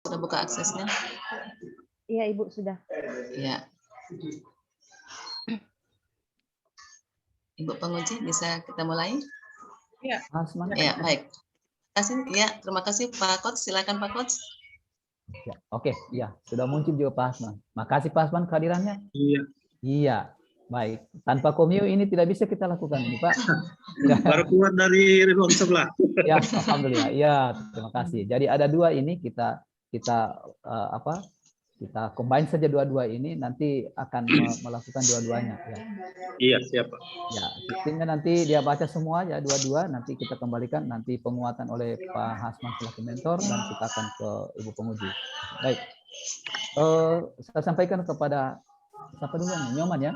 Sudah buka aksesnya? Iya, Ibu, sudah. Ya. Ibu penguji, bisa kita mulai? Iya. Ya, baik. Terima kasih Pak Coach. Silakan Pak Coach. Ya, oke, ya sudah muncul juga Pak Hasman. Makasih Pak Hasman kehadirannya. Iya. Iya, baik. Tanpa komio ini tidak bisa kita lakukan ini Pak. Baru keluar dari ruang sebelah. Ya, alhamdulillah. Ya, terima kasih. Jadi ada dua ini kita kita combine saja dua-dua ini, nanti akan melakukan dua-duanya. Ya. Iya, siap Pak. Ya, sistemnya nanti dia baca semua ya dua-dua, nanti kita kembalikan nanti penguatan oleh Pak Hasman selaku mentor dan kita akan ke Ibu penguji. Baik, saya sampaikan kepada siapa dulu nih, Nyoman ya?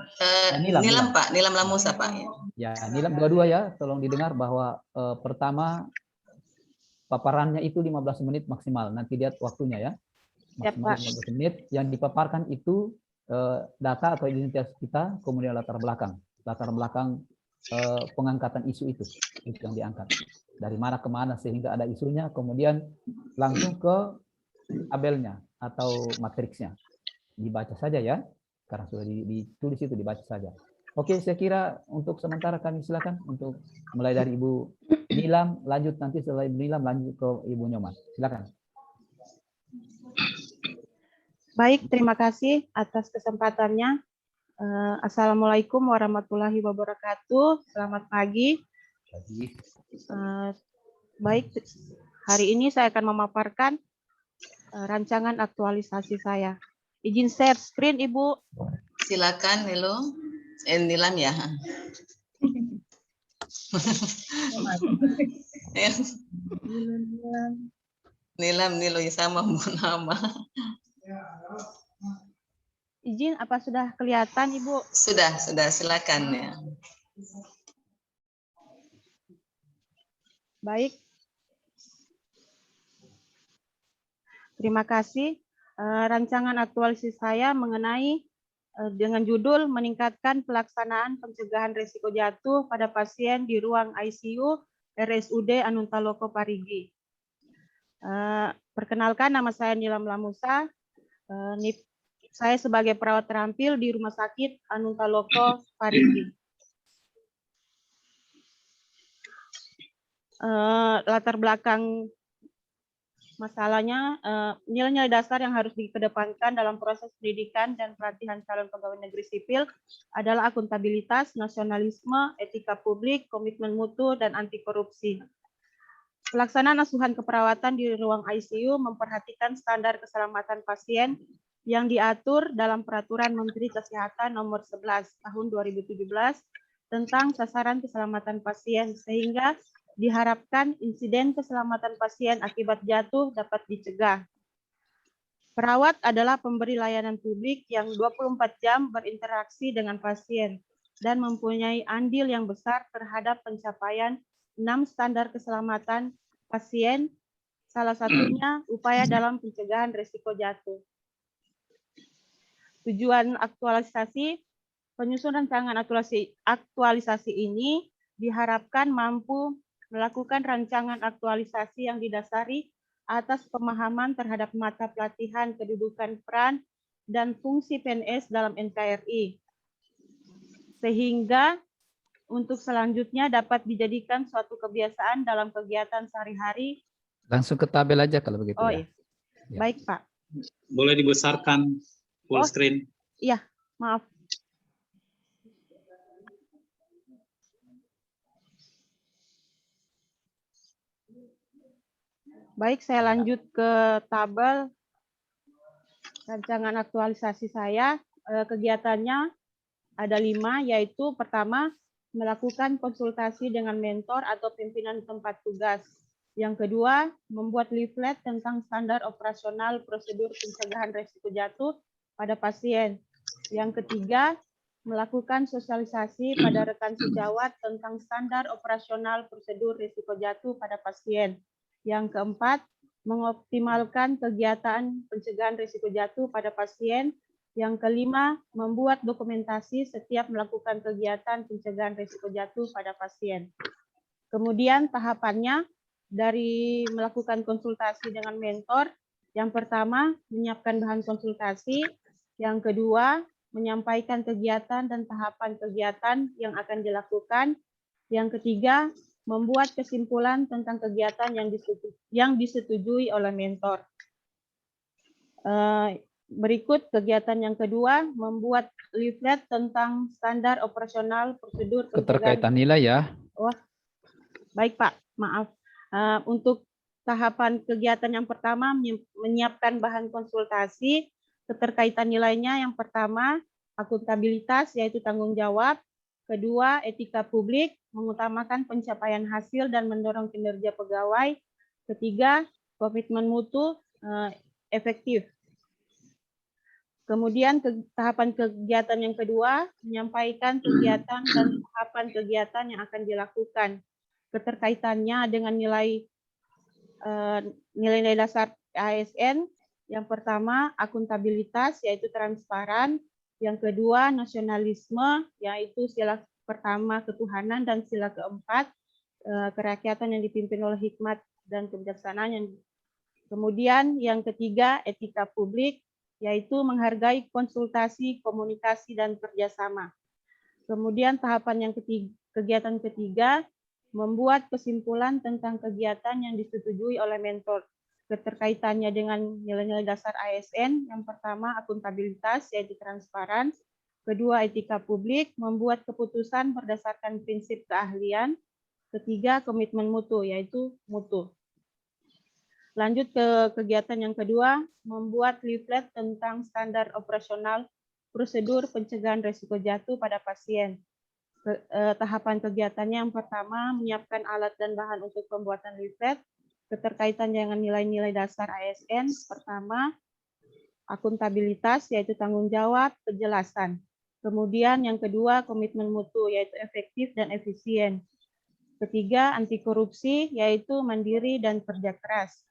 Nilam Pak, Nilam Lamusa Pak. Ya, Nilam dua-dua ya, tolong didengar bahwa pertama paparannya itu 15 menit maksimal, nanti lihat waktunya ya. Maksimal 15 menit, yang dipaparkan itu data atau identitas kita, kemudian latar belakang pengangkatan isu itu yang diangkat dari mana ke mana sehingga ada isunya, kemudian langsung ke tabelnya atau matriksnya, dibaca saja ya, karena sudah ditulis itu, dibaca saja. Oke, saya kira untuk sementara kami silakan untuk mulai dari Ibu Nilam, lanjut nanti setelah Ibu Nilam lanjut ke Ibu Nyoman, silakan. Baik, terima kasih atas kesempatannya. Assalamualaikum warahmatullahi wabarakatuh. Selamat pagi. Baik, hari ini saya akan memaparkan rancangan aktualisasi saya. Izin share screen, Ibu. Silakan, Nilam ya. Nilam sama nama. Izin, apa sudah kelihatan, Ibu? Sudah, silakan ya. Baik. Terima kasih. Rancangan aktualisasi saya mengenai dengan judul meningkatkan pelaksanaan pencegahan risiko jatuh pada pasien di ruang ICU RSUD Anunta Loko Parigi. Perkenalkan, nama saya Nilam Lamusa. Saya sebagai perawat terampil di Rumah Sakit Anunta Loko Parigi. Latar belakang masalahnya, nilai-nilai dasar yang harus dikedepankan dalam proses pendidikan dan pelatihan calon pegawai negeri sipil adalah akuntabilitas, nasionalisme, etika publik, komitmen mutu, dan anti korupsi. Pelaksanaan asuhan keperawatan di ruang ICU memperhatikan standar keselamatan pasien yang diatur dalam Peraturan Menteri Kesehatan Nomor 11 Tahun 2017 tentang sasaran keselamatan pasien, sehingga diharapkan insiden keselamatan pasien akibat jatuh dapat dicegah. Perawat adalah pemberi layanan publik yang 24 jam berinteraksi dengan pasien dan mempunyai andil yang besar terhadap pencapaian 6 standar keselamatan pasien, salah satunya upaya dalam pencegahan risiko jatuh. Tujuan aktualisasi, penyusunan rancangan aktualisasi ini diharapkan mampu melakukan rancangan aktualisasi yang didasari atas pemahaman terhadap mata pelatihan kedudukan peran dan fungsi PNS dalam NKRI, sehingga untuk selanjutnya dapat dijadikan suatu kebiasaan dalam kegiatan sehari-hari. Langsung ke tabel aja kalau begitu. Oh ya. iya, baik Pak. Boleh dibesarkan full screen? Iya, maaf. Baik, saya lanjut ke tabel rancangan aktualisasi saya. Kegiatannya ada 5, yaitu pertama, melakukan konsultasi dengan mentor atau pimpinan tempat tugas. Yang kedua, membuat leaflet tentang standar operasional prosedur pencegahan risiko jatuh pada pasien. Yang ketiga, melakukan sosialisasi pada rekan sejawat tentang standar operasional prosedur risiko jatuh pada pasien. Yang keempat, mengoptimalkan kegiatan pencegahan risiko jatuh pada pasien. Yang kelima, membuat dokumentasi setiap melakukan kegiatan pencegahan risiko jatuh pada pasien. Kemudian tahapannya, dari melakukan konsultasi dengan mentor, Yang pertama, menyiapkan bahan konsultasi. Yang kedua, menyampaikan kegiatan dan tahapan kegiatan yang akan dilakukan. Yang ketiga, membuat kesimpulan tentang kegiatan yang disetujui oleh mentor. Berikut kegiatan yang kedua, membuat leaflet tentang standar operasional prosedur Keterkaitan nilai ya. Oh, baik Pak, maaf. Untuk tahapan kegiatan yang pertama, menyiapkan bahan konsultasi, keterkaitan nilainya yang pertama, akuntabilitas yaitu tanggung jawab. Kedua, etika publik, mengutamakan pencapaian hasil dan mendorong kinerja pegawai. Ketiga, komitmen mutu efektif. Kemudian tahapan kegiatan yang kedua, menyampaikan kegiatan dan tahapan kegiatan yang akan dilakukan. Keterkaitannya dengan nilai-nilai dasar ASN. Yang pertama, akuntabilitas, yaitu transparan. Yang kedua, nasionalisme, yaitu sila pertama ketuhanan, dan sila keempat, kerakyatan yang dipimpin oleh hikmat dan kebijaksanaan. Kemudian yang ketiga, etika publik, yaitu menghargai konsultasi, komunikasi, dan kerjasama. Kemudian tahapan yang kegiatan ketiga, membuat kesimpulan tentang kegiatan yang disetujui oleh mentor. Keterkaitannya dengan nilai-nilai dasar ASN, yang pertama akuntabilitas, yaitu transparan. Kedua, etika publik, membuat keputusan berdasarkan prinsip keahlian. Ketiga, komitmen mutu, yaitu mutu. Lanjut ke kegiatan yang kedua, membuat leaflet tentang standar operasional prosedur pencegahan risiko jatuh pada pasien. Tahapan kegiatannya yang pertama, menyiapkan alat dan bahan untuk pembuatan leaflet. Keterkaitan dengan nilai-nilai dasar ASN, pertama, akuntabilitas, yaitu tanggung jawab, kejelasan. Kemudian yang kedua, komitmen mutu, yaitu efektif dan efisien. Ketiga, anti korupsi, yaitu mandiri dan kerja keras.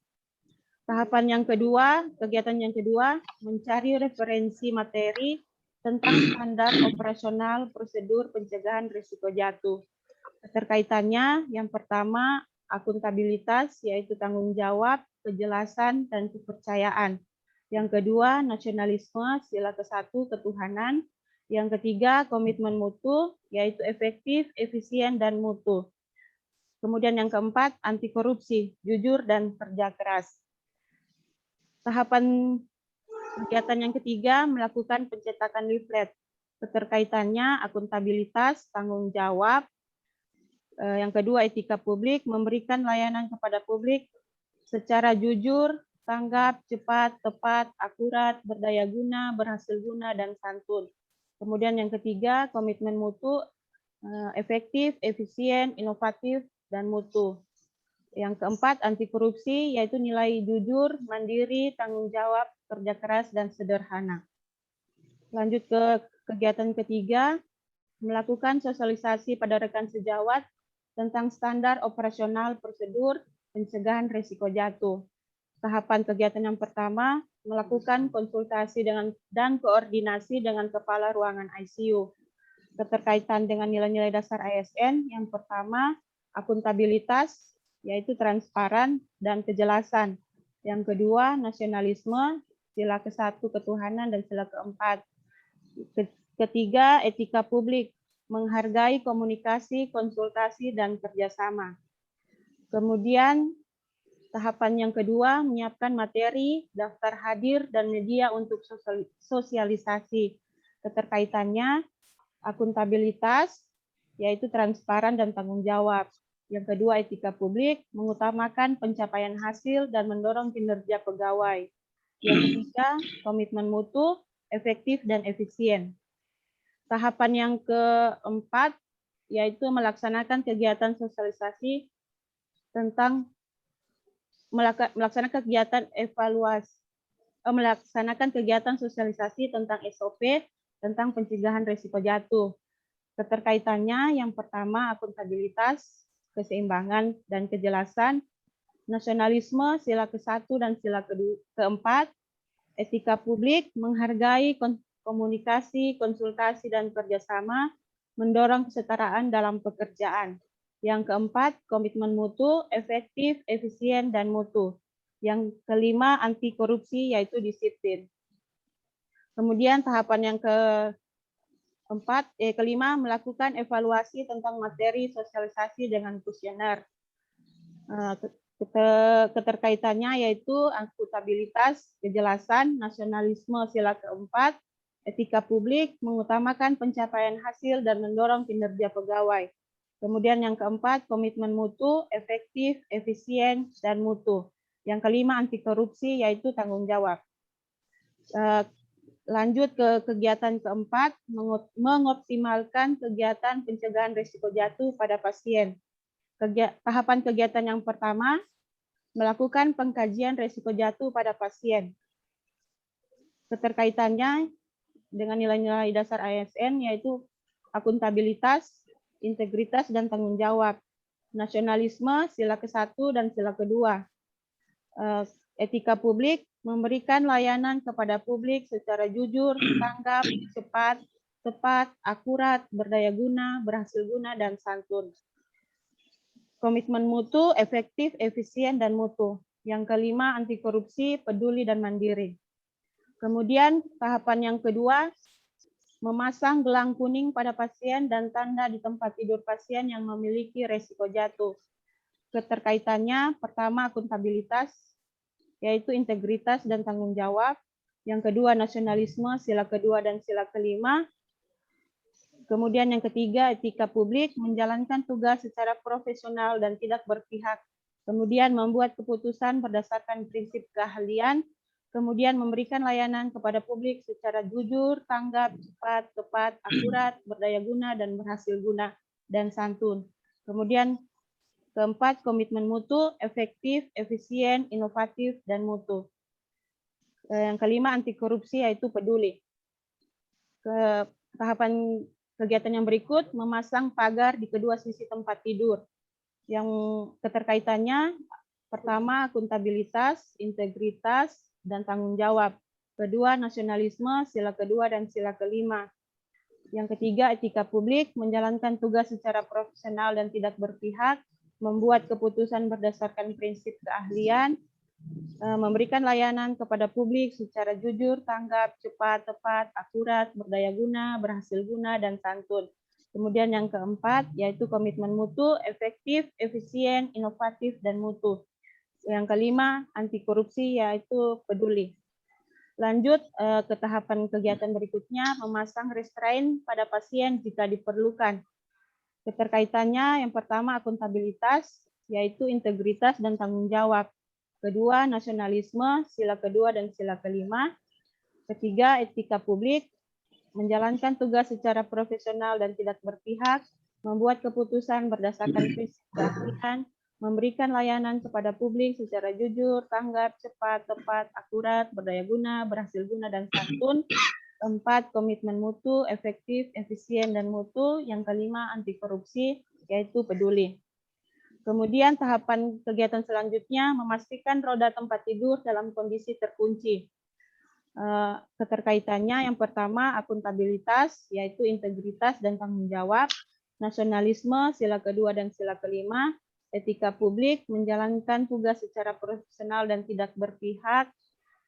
Tahapan yang kedua, kegiatan yang kedua, mencari referensi materi tentang standar operasional prosedur pencegahan risiko jatuh. Keterkaitannya, yang pertama, akuntabilitas, yaitu tanggung jawab, kejelasan, dan kepercayaan. Yang kedua, nasionalisme, sila ke-1, ketuhanan. Yang ketiga, komitmen mutu, yaitu efektif, efisien, dan mutu. Kemudian yang keempat, anti korupsi, jujur, dan kerja keras. Tahapan kegiatan yang ketiga, melakukan pencetakan leaflet. Keterkaitannya, akuntabilitas, tanggung jawab. Yang kedua, etika publik, memberikan layanan kepada publik secara jujur, tanggap, cepat, tepat, akurat, berdaya guna, berhasil guna, dan santun. Kemudian yang ketiga, komitmen mutu, efektif, efisien, inovatif, dan mutu. Yang keempat, anti korupsi, yaitu nilai jujur, mandiri, tanggung jawab, kerja keras, dan sederhana. Lanjut ke kegiatan ketiga, melakukan sosialisasi pada rekan sejawat tentang standar operasional prosedur pencegahan risiko jatuh. Tahapan kegiatan yang pertama, melakukan konsultasi dan koordinasi dengan kepala ruangan ICU. Keterkaitan dengan nilai-nilai dasar ASN, yang pertama, akuntabilitas, yaitu transparan dan kejelasan. Yang kedua, nasionalisme, sila ke-1 ketuhanan, dan sila ke-4. Ketiga, etika publik, menghargai komunikasi, konsultasi, dan kerjasama. Kemudian, tahapan yang kedua, menyiapkan materi, daftar hadir, dan media untuk sosialisasi. Keterkaitannya, akuntabilitas, yaitu transparan dan tanggung jawab. Yang kedua, etika publik, mengutamakan pencapaian hasil dan mendorong kinerja pegawai. Yang ketiga, komitmen mutu, efektif dan efisien. Tahapan yang keempat, yaitu melaksanakan kegiatan sosialisasi tentang melaksanakan kegiatan sosialisasi tentang SOP tentang pencegahan risiko jatuh. Keterkaitannya yang pertama, akuntabilitas, keseimbangan, dan kejelasan. Nasionalisme, sila ke-1 dan sila ke-4. Etika publik, menghargai komunikasi, konsultasi, dan kerjasama, mendorong kesetaraan dalam pekerjaan. Yang keempat, komitmen mutu, efektif, efisien, dan mutu. Yang kelima, anti korupsi, yaitu disiplin. Kemudian tahapan yang kelima, melakukan evaluasi tentang materi sosialisasi dengan kuesioner. Keterkaitannya yaitu akuntabilitas, kejelasan, nasionalisme sila keempat, etika publik, mengutamakan pencapaian hasil dan mendorong kinerja pegawai. Kemudian yang keempat, komitmen mutu, efektif, efisien, dan mutu. Yang kelima, anti korupsi, yaitu tanggung jawab. Lanjut ke kegiatan keempat, mengoptimalkan kegiatan pencegahan risiko jatuh pada pasien. Tahapan kegiatan yang pertama, melakukan pengkajian risiko jatuh pada pasien. Keterkaitannya dengan nilai-nilai dasar ASN, yaitu akuntabilitas, integritas, dan tanggung jawab. Nasionalisme, sila ke-1 dan sila kedua. Etika publik, memberikan layanan kepada publik secara jujur, tanggap, cepat, tepat, akurat, berdaya guna, berhasil guna, dan santun. Komitmen mutu, efektif, efisien, dan mutu. Yang kelima, anti korupsi, peduli, dan mandiri. Kemudian tahapan yang kedua, memasang gelang kuning pada pasien dan tanda di tempat tidur pasien yang memiliki resiko jatuh. Keterkaitannya, pertama, akuntabilitas, yaitu integritas dan tanggung jawab. Yang kedua, nasionalisme, sila kedua dan sila kelima. Kemudian yang ketiga, etika publik, menjalankan tugas secara profesional dan tidak berpihak. Kemudian membuat keputusan berdasarkan prinsip keahlian. Kemudian memberikan layanan kepada publik secara jujur, tanggap, cepat, tepat, akurat, berdaya guna, dan berhasil guna, dan santun. Kemudian keempat, komitmen mutu, efektif, efisien, inovatif, dan mutu. Yang kelima, anti korupsi, yaitu peduli. Tahapan kegiatan yang berikut, memasang pagar di kedua sisi tempat tidur. Yang keterkaitannya, pertama, akuntabilitas, integritas, dan tanggung jawab. Kedua, nasionalisme, sila kedua dan sila kelima. Yang ketiga, etika publik, menjalankan tugas secara profesional dan tidak berpihak, membuat keputusan berdasarkan prinsip keahlian, memberikan layanan kepada publik secara jujur, tanggap, cepat, tepat, akurat, berdaya guna, berhasil guna, dan santun. Kemudian yang keempat, yaitu komitmen mutu, efektif, efisien, inovatif, dan mutu. Yang kelima, anti korupsi, yaitu peduli. Lanjut ke tahapan kegiatan berikutnya, memasang restrain pada pasien jika diperlukan. Keterkaitannya yang pertama akuntabilitas, yaitu integritas dan tanggung jawab. Kedua, nasionalisme, sila kedua dan sila kelima. Ketiga, etika publik, menjalankan tugas secara profesional dan tidak berpihak, membuat keputusan berdasarkan prinsip keahlian, memberikan layanan kepada publik secara jujur, tanggap, cepat, tepat, akurat, berdaya guna, berhasil guna, dan santun. Keempat, komitmen mutu, efektif, efisien, dan mutu. Yang kelima, anti korupsi, yaitu peduli. Kemudian tahapan kegiatan selanjutnya, memastikan roda tempat tidur dalam kondisi terkunci. Keterkaitannya yang pertama, akuntabilitas, yaitu integritas dan tanggung jawab. Nasionalisme, sila kedua dan sila kelima. Etika publik, menjalankan tugas secara profesional dan tidak berpihak,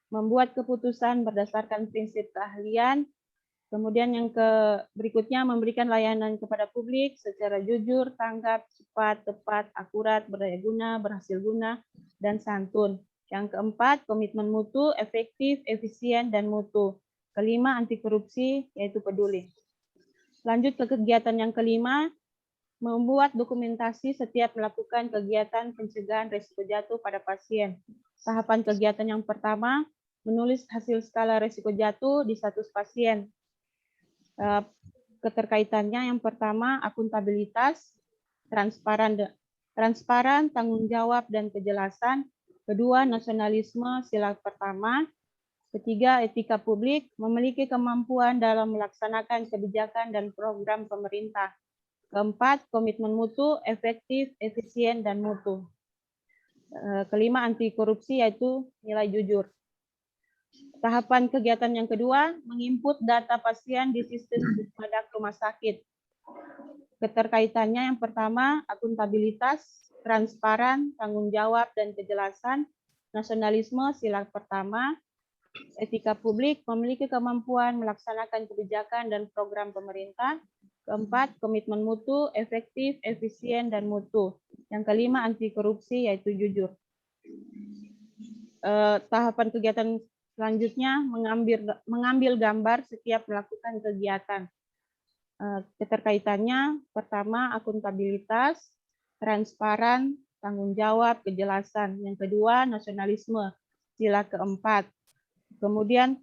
membuat keputusan berdasarkan prinsip keahlian. Kemudian yang berikutnya, memberikan layanan kepada publik secara jujur, tanggap, cepat, tepat, akurat, berdaya guna, berhasil guna, dan santun. Yang keempat, komitmen mutu, efektif, efisien, dan mutu. Kelima, anti korupsi, yaitu peduli. Lanjut ke kegiatan yang kelima, membuat dokumentasi setiap melakukan kegiatan pencegahan risiko jatuh pada pasien. Tahapan kegiatan yang pertama, menulis hasil skala risiko jatuh di status pasien. Keterkaitannya yang pertama, akuntabilitas, transparan, tanggung jawab, dan kejelasan. Kedua, nasionalisme, sila pertama. Ketiga, etika publik, memiliki kemampuan dalam melaksanakan kebijakan dan program pemerintah. Keempat, komitmen mutu, efektif, efisien, dan mutu. Kelima, anti korupsi, yaitu nilai jujur. Tahapan kegiatan yang kedua, menginput data pasien di sistem Puspadak rumah sakit. Keterkaitannya yang pertama, akuntabilitas, transparan, tanggung jawab, dan kejelasan. nasionalisme sila pertama, etika publik, memiliki kemampuan melaksanakan kebijakan dan program pemerintah. Keempat, komitmen mutu, efektif, efisien, dan mutu. Yang kelima, anti korupsi, yaitu jujur. Tahapan kegiatan selanjutnya mengambil gambar setiap melakukan kegiatan. Keterkaitannya, pertama, akuntabilitas, transparan, tanggung jawab, kejelasan. Yang kedua, nasionalisme, sila keempat. Kemudian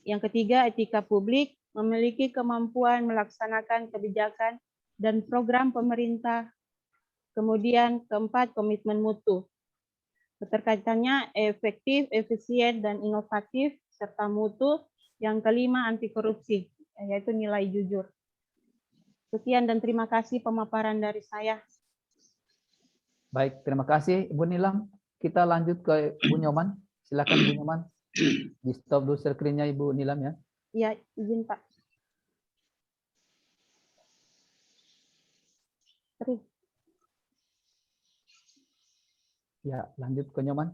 yang ketiga, etika publik, memiliki kemampuan melaksanakan kebijakan dan program pemerintah. Kemudian keempat, komitmen mutu. Keterkaitannya efektif, efisien, dan inovatif, serta mutu. Yang kelima, anti korupsi, yaitu nilai jujur. Sekian dan terima kasih pemaparan dari saya. Baik, terima kasih Ibu Nilam. Kita lanjut ke Ibu Nyoman. Silakan Bu Nyoman. Di stop dulu screen-nya Ibu Nilam ya. Ya, izin Pak. Ya, lanjut ke Nyoman.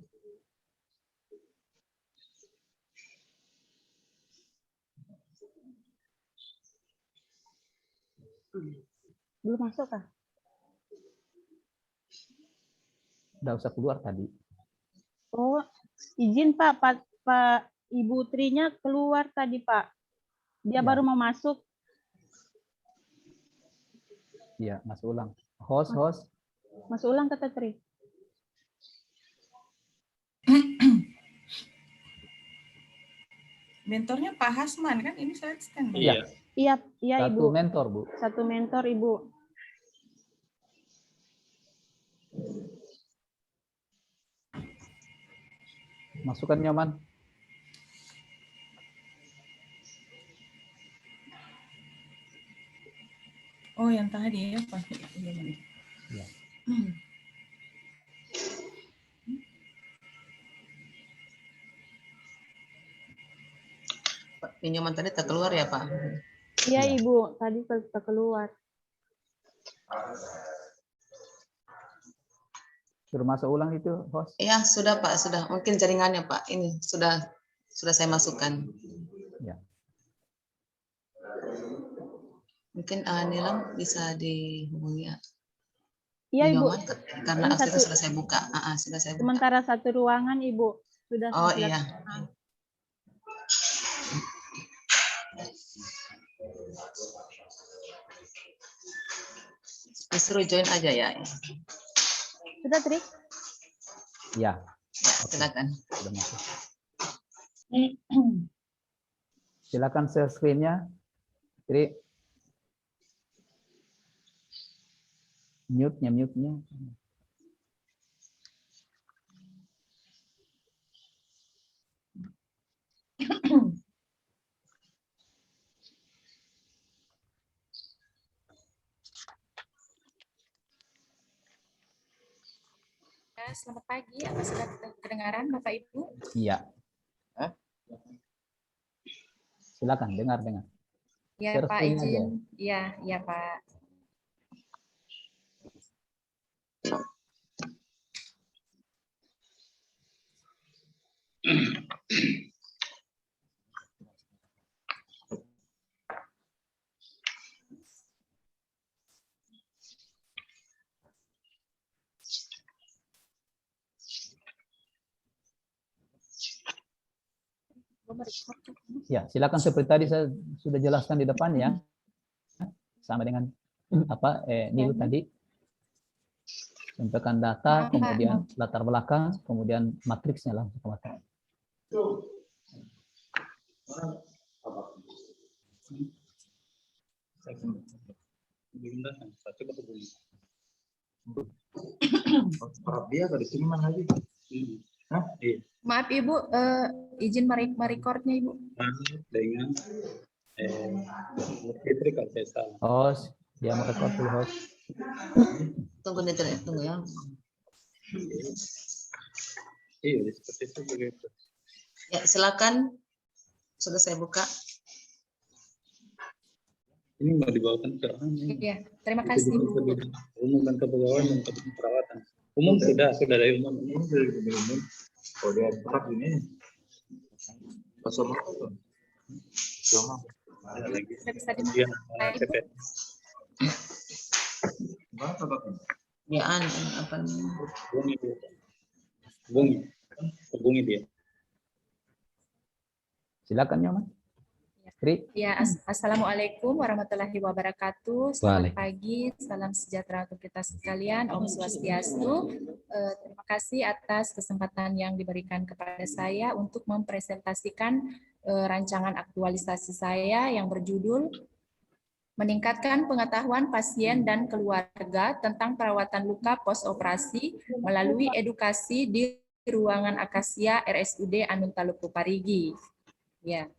Belum masuk kah? Udah usah keluar tadi. Oh, izin Pak, Pak Ibu Trinya keluar tadi Pak. Dia Ya. baru mau masuk. Iya, masuk ulang. Host. Masuk ulang kata Tri. Mentornya Pak Hasman kan, ini saya standby. Iya. Iya, iya Satu Ibu. mentor, Bu. Satu mentor Ibu. Masukkan Nyoman. Oh, yang tadi ya Pak. Ya. Pinjaman tadi tak keluar ya, Pak? Iya Ya. Ibu, tadi kita keluar. Suruh masuk ulang itu, host. Iya, sudah Pak, sudah. Mungkin jaringannya Pak. Ini sudah saya masukkan. Ya. Mungkin Nilam bisa dihubungi ya. Iya Ibu. Nyoman, karena Ini akses satu- sudah saya buka. Sudah saya buka. Sementara satu ruangan Ibu. Sudah Oh saya iya. silakan. Disuruh join aja ya. Sudah Tri? Ya, Ya, silakan. sudah masuk. Silakan share screen-nya. Jadi mute-nya. Selamat pagi, apa sudah kedengaran Bapak Ibu? Iya. Silakan dengar. Ya Share Pak, screen aja. izin. Ya Pak. Ya, silakan seperti tadi saya sudah jelaskan di depan ya. Sama dengan Nilu tadi. Sampaikan data, kemudian latar belakang, kemudian matriksnya langsung ke materi. Maaf Ibu, izin merekodnya Ibu. Dengan Fitri kalau saya salah. Host, dia merekod dulu host. Tunggu nih, tunggu ya. Iya, seperti itu begitu. Ya, silakan. Sudah saya buka. Ini mau dibawakan ke Iya, terima kasih Bu. umum dan kepegawaian dan perawatan. Umum sudah dari umum. Umum dari umum. Kalau dia berat ini. Sama. Sama. Ada lagi. Sudah bisa Iya, dimulai, Ibu? CP. Ya, apa namanya? Hubungi dia. Hubungi dia. Silakan Nyoman. Tri. Ya, Assalamualaikum warahmatullahi wabarakatuh. Selamat pagi, salam sejahtera untuk kita sekalian. Om Swastiastu. Terima kasih atas kesempatan yang diberikan kepada saya untuk mempresentasikan rancangan aktualisasi saya yang berjudul Meningkatkan pengetahuan pasien dan keluarga tentang perawatan luka postoperasi melalui edukasi di ruangan Akasia RSUD Anuntaluku Parigi. Ya.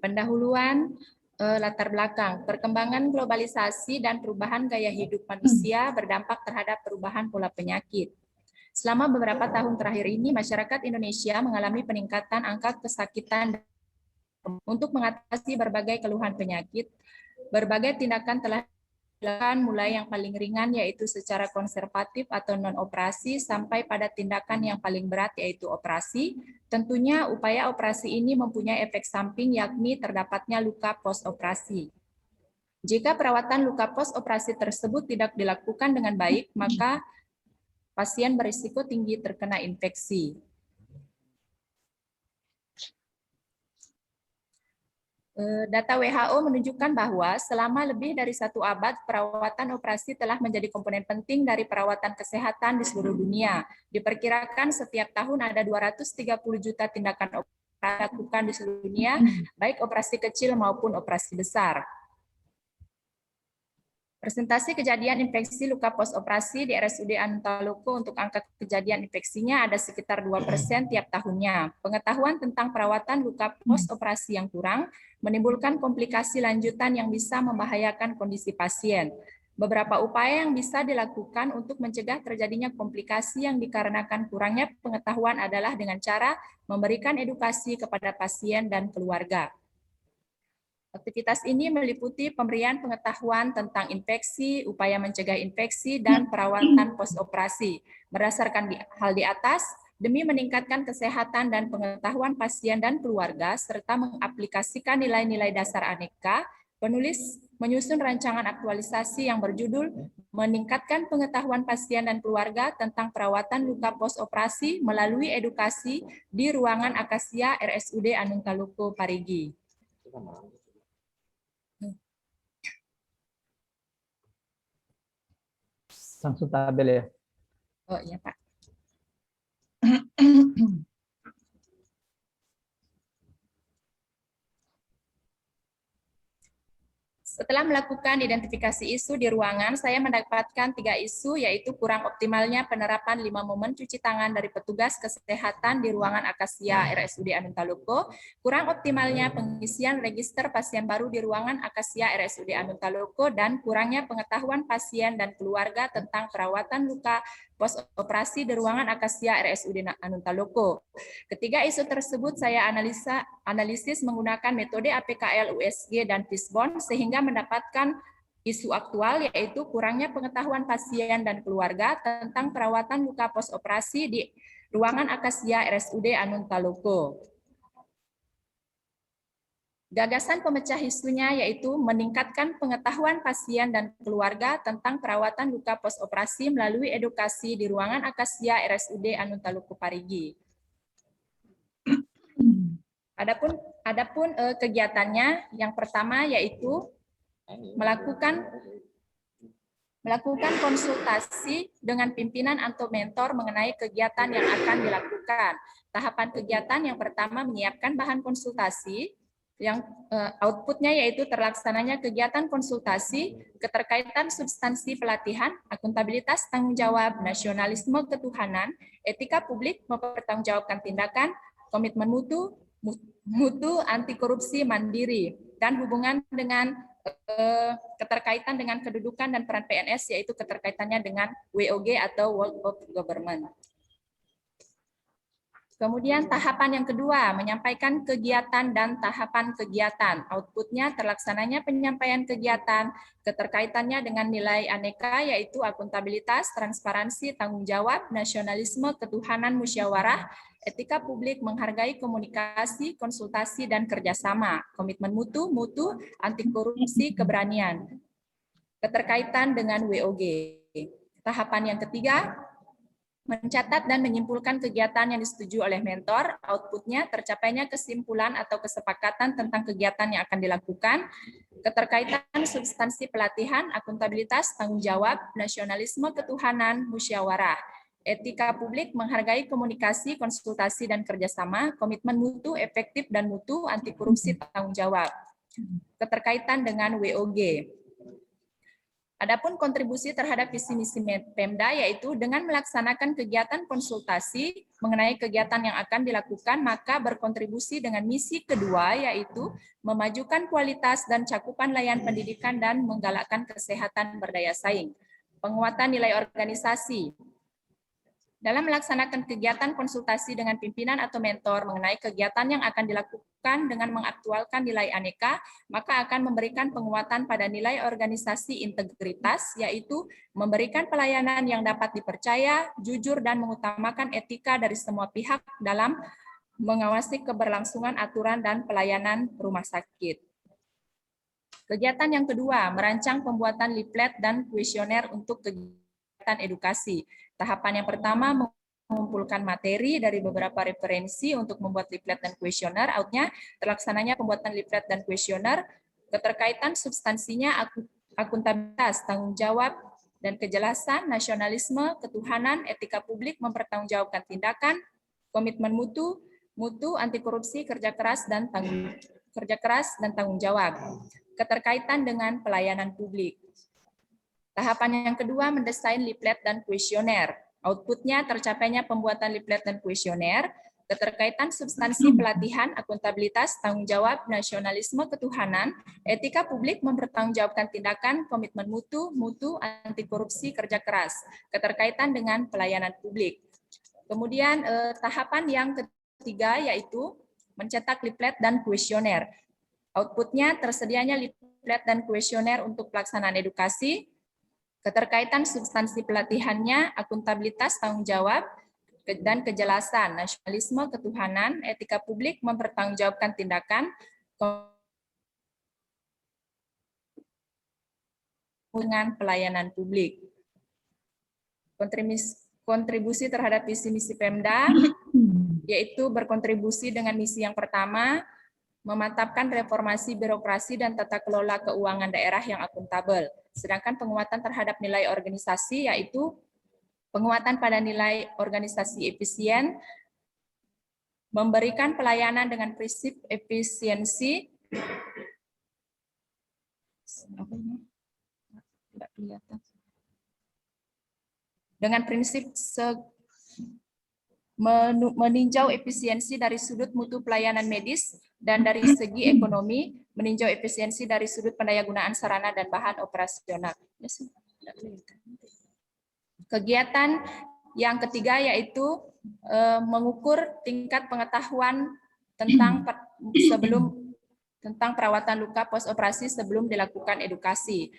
Pendahuluan latar belakang. Perkembangan globalisasi dan perubahan gaya hidup manusia berdampak terhadap perubahan pola penyakit. Selama beberapa tahun terakhir ini, masyarakat Indonesia mengalami peningkatan angka kesakitan. Untuk mengatasi berbagai keluhan penyakit, berbagai tindakan telah dilakukan mulai yang paling ringan yaitu secara konservatif atau non-operasi sampai pada tindakan yang paling berat yaitu operasi. Tentunya upaya operasi ini mempunyai efek samping yakni terdapatnya luka postoperasi. Jika perawatan luka postoperasi tersebut tidak dilakukan dengan baik, maka pasien berisiko tinggi terkena infeksi. Data WHO menunjukkan bahwa selama lebih dari 1 abad, perawatan operasi telah menjadi komponen penting dari perawatan kesehatan di seluruh dunia. Diperkirakan setiap tahun ada 230 juta tindakan operasi dilakukan di seluruh dunia, baik operasi kecil maupun operasi besar. Presentasi kejadian infeksi luka postoperasi di RSUD Anuntaluku untuk angka kejadian infeksinya ada sekitar 2% tiap tahunnya. Pengetahuan tentang perawatan luka postoperasi yang kurang menimbulkan komplikasi lanjutan yang bisa membahayakan kondisi pasien. Beberapa upaya yang bisa dilakukan untuk mencegah terjadinya komplikasi yang dikarenakan kurangnya pengetahuan adalah dengan cara memberikan edukasi kepada pasien dan keluarga. Aktivitas ini meliputi pemberian pengetahuan tentang infeksi, upaya mencegah infeksi, dan perawatan postoperasi. Berdasarkan hal di atas, demi meningkatkan kesehatan dan pengetahuan pasien dan keluarga, serta mengaplikasikan nilai-nilai dasar aneka, penulis menyusun rancangan aktualisasi yang berjudul Meningkatkan Pengetahuan Pasien dan Keluarga tentang Perawatan Luka Postoperasi melalui Edukasi di Ruangan Akasia RSUD Anuntaluku Parigi. Langsung tabel ya. Oh iya Pak. Setelah melakukan identifikasi isu di ruangan, saya mendapatkan 3 isu, yaitu kurang optimalnya penerapan 5 momen cuci tangan dari petugas kesehatan di ruangan Akasia RSUD Anuntaluku, kurang optimalnya pengisian register pasien baru di ruangan Akasia RSUD Anuntaluku, dan kurangnya pengetahuan pasien dan keluarga tentang perawatan luka postoperasi di ruangan Akasia RSUD Anuntaluku. Ketiga isu tersebut saya analisis menggunakan metode APKL USG dan Fishbone sehingga mendapatkan isu aktual yaitu kurangnya pengetahuan pasien dan keluarga tentang perawatan luka postoperasi di ruangan Akasia RSUD Anuntaluku. Gagasan pemecah isunya yaitu meningkatkan pengetahuan pasien dan keluarga tentang perawatan luka postoperasi melalui edukasi di ruangan Akasia RSUD Anuntaluku Parigi. Adapun kegiatannya yang pertama yaitu melakukan konsultasi dengan pimpinan atau mentor mengenai kegiatan yang akan dilakukan. Tahapan kegiatan yang pertama menyiapkan bahan konsultasi, yang outputnya yaitu terlaksananya kegiatan konsultasi, keterkaitan substansi pelatihan, akuntabilitas tanggung jawab, nasionalisme ketuhanan, etika publik, mempertanggungjawabkan tindakan, komitmen mutu, anti korupsi mandiri, dan hubungan dengan keterkaitan dengan kedudukan dan peran PNS, yaitu keterkaitannya dengan WOG atau World of Government. Kemudian tahapan yang kedua, menyampaikan kegiatan dan tahapan kegiatan. Outputnya terlaksananya penyampaian kegiatan, keterkaitannya dengan nilai aneka yaitu akuntabilitas, transparansi, tanggung jawab, nasionalisme, ketuhanan, musyawarah, etika publik, menghargai komunikasi, konsultasi, dan kerjasama, komitmen mutu, anti korupsi, keberanian. Keterkaitan dengan WOG. Tahapan yang ketiga, mencatat dan menyimpulkan kegiatan yang disetujui oleh mentor, outputnya tercapainya kesimpulan atau kesepakatan tentang kegiatan yang akan dilakukan, keterkaitan substansi pelatihan, akuntabilitas, tanggung jawab, nasionalisme, ketuhanan, musyawarah, etika publik, menghargai komunikasi, konsultasi, dan kerjasama, komitmen mutu, efektif dan mutu, anti korupsi, tanggung jawab. Keterkaitan dengan WOG. Adapun kontribusi terhadap visi misi Pemda yaitu dengan melaksanakan kegiatan konsultasi mengenai kegiatan yang akan dilakukan, maka berkontribusi dengan misi kedua yaitu memajukan kualitas dan cakupan layanan pendidikan dan menggalakkan kesehatan berdaya saing. Penguatan nilai organisasi. Dalam melaksanakan kegiatan konsultasi dengan pimpinan atau mentor mengenai kegiatan yang akan dilakukan dengan mengaktualkan nilai aneka, maka akan memberikan penguatan pada nilai organisasi integritas, yaitu memberikan pelayanan yang dapat dipercaya, jujur, dan mengutamakan etika dari semua pihak dalam mengawasi keberlangsungan aturan dan pelayanan rumah sakit. Kegiatan yang kedua, merancang pembuatan leaflet dan kuesioner untuk kegiatan edukasi. Tahapan yang pertama, mengumpulkan materi dari beberapa referensi untuk membuat leaflet dan kuesioner. Outnya, terlaksananya pembuatan leaflet dan kuesioner, keterkaitan substansinya akuntabilitas, tanggung jawab, dan kejelasan, nasionalisme, ketuhanan, etika publik, mempertanggungjawabkan tindakan, komitmen mutu, anti korupsi, kerja keras dan tanggung jawab. Keterkaitan dengan pelayanan publik. Tahapan yang kedua, mendesain leaflet dan kuesioner. Outputnya tercapainya pembuatan leaflet dan kuesioner, keterkaitan substansi pelatihan, akuntabilitas, tanggung jawab, nasionalisme, ketuhanan, etika publik, mempertanggungjawabkan tindakan, komitmen mutu, anti korupsi, kerja keras, keterkaitan dengan pelayanan publik. Kemudian tahapan yang ketiga yaitu mencetak leaflet dan kuesioner. Outputnya tersedianya leaflet dan kuesioner untuk pelaksanaan edukasi, keterkaitan substansi pelatihannya, akuntabilitas, tanggung jawab, dan kejelasan, nasionalisme, ketuhanan, etika publik, mempertanggungjawabkan tindakan, dengan pelayanan publik. Kontribusi terhadap visi misi Pemda, yaitu berkontribusi dengan misi yang pertama, memantapkan reformasi birokrasi dan tata kelola keuangan daerah yang akuntabel. Sedangkan penguatan terhadap nilai organisasi yaitu penguatan pada nilai organisasi efisien, memberikan pelayanan dengan prinsip efisiensi, dengan prinsip meninjau efisiensi dari sudut mutu pelayanan medis dan dari segi ekonomi, meninjau efisiensi dari sudut pendayagunaan sarana dan bahan operasional. Kegiatan yang ketiga yaitu mengukur tingkat pengetahuan tentang perawatan luka pos operasi sebelum dilakukan edukasi.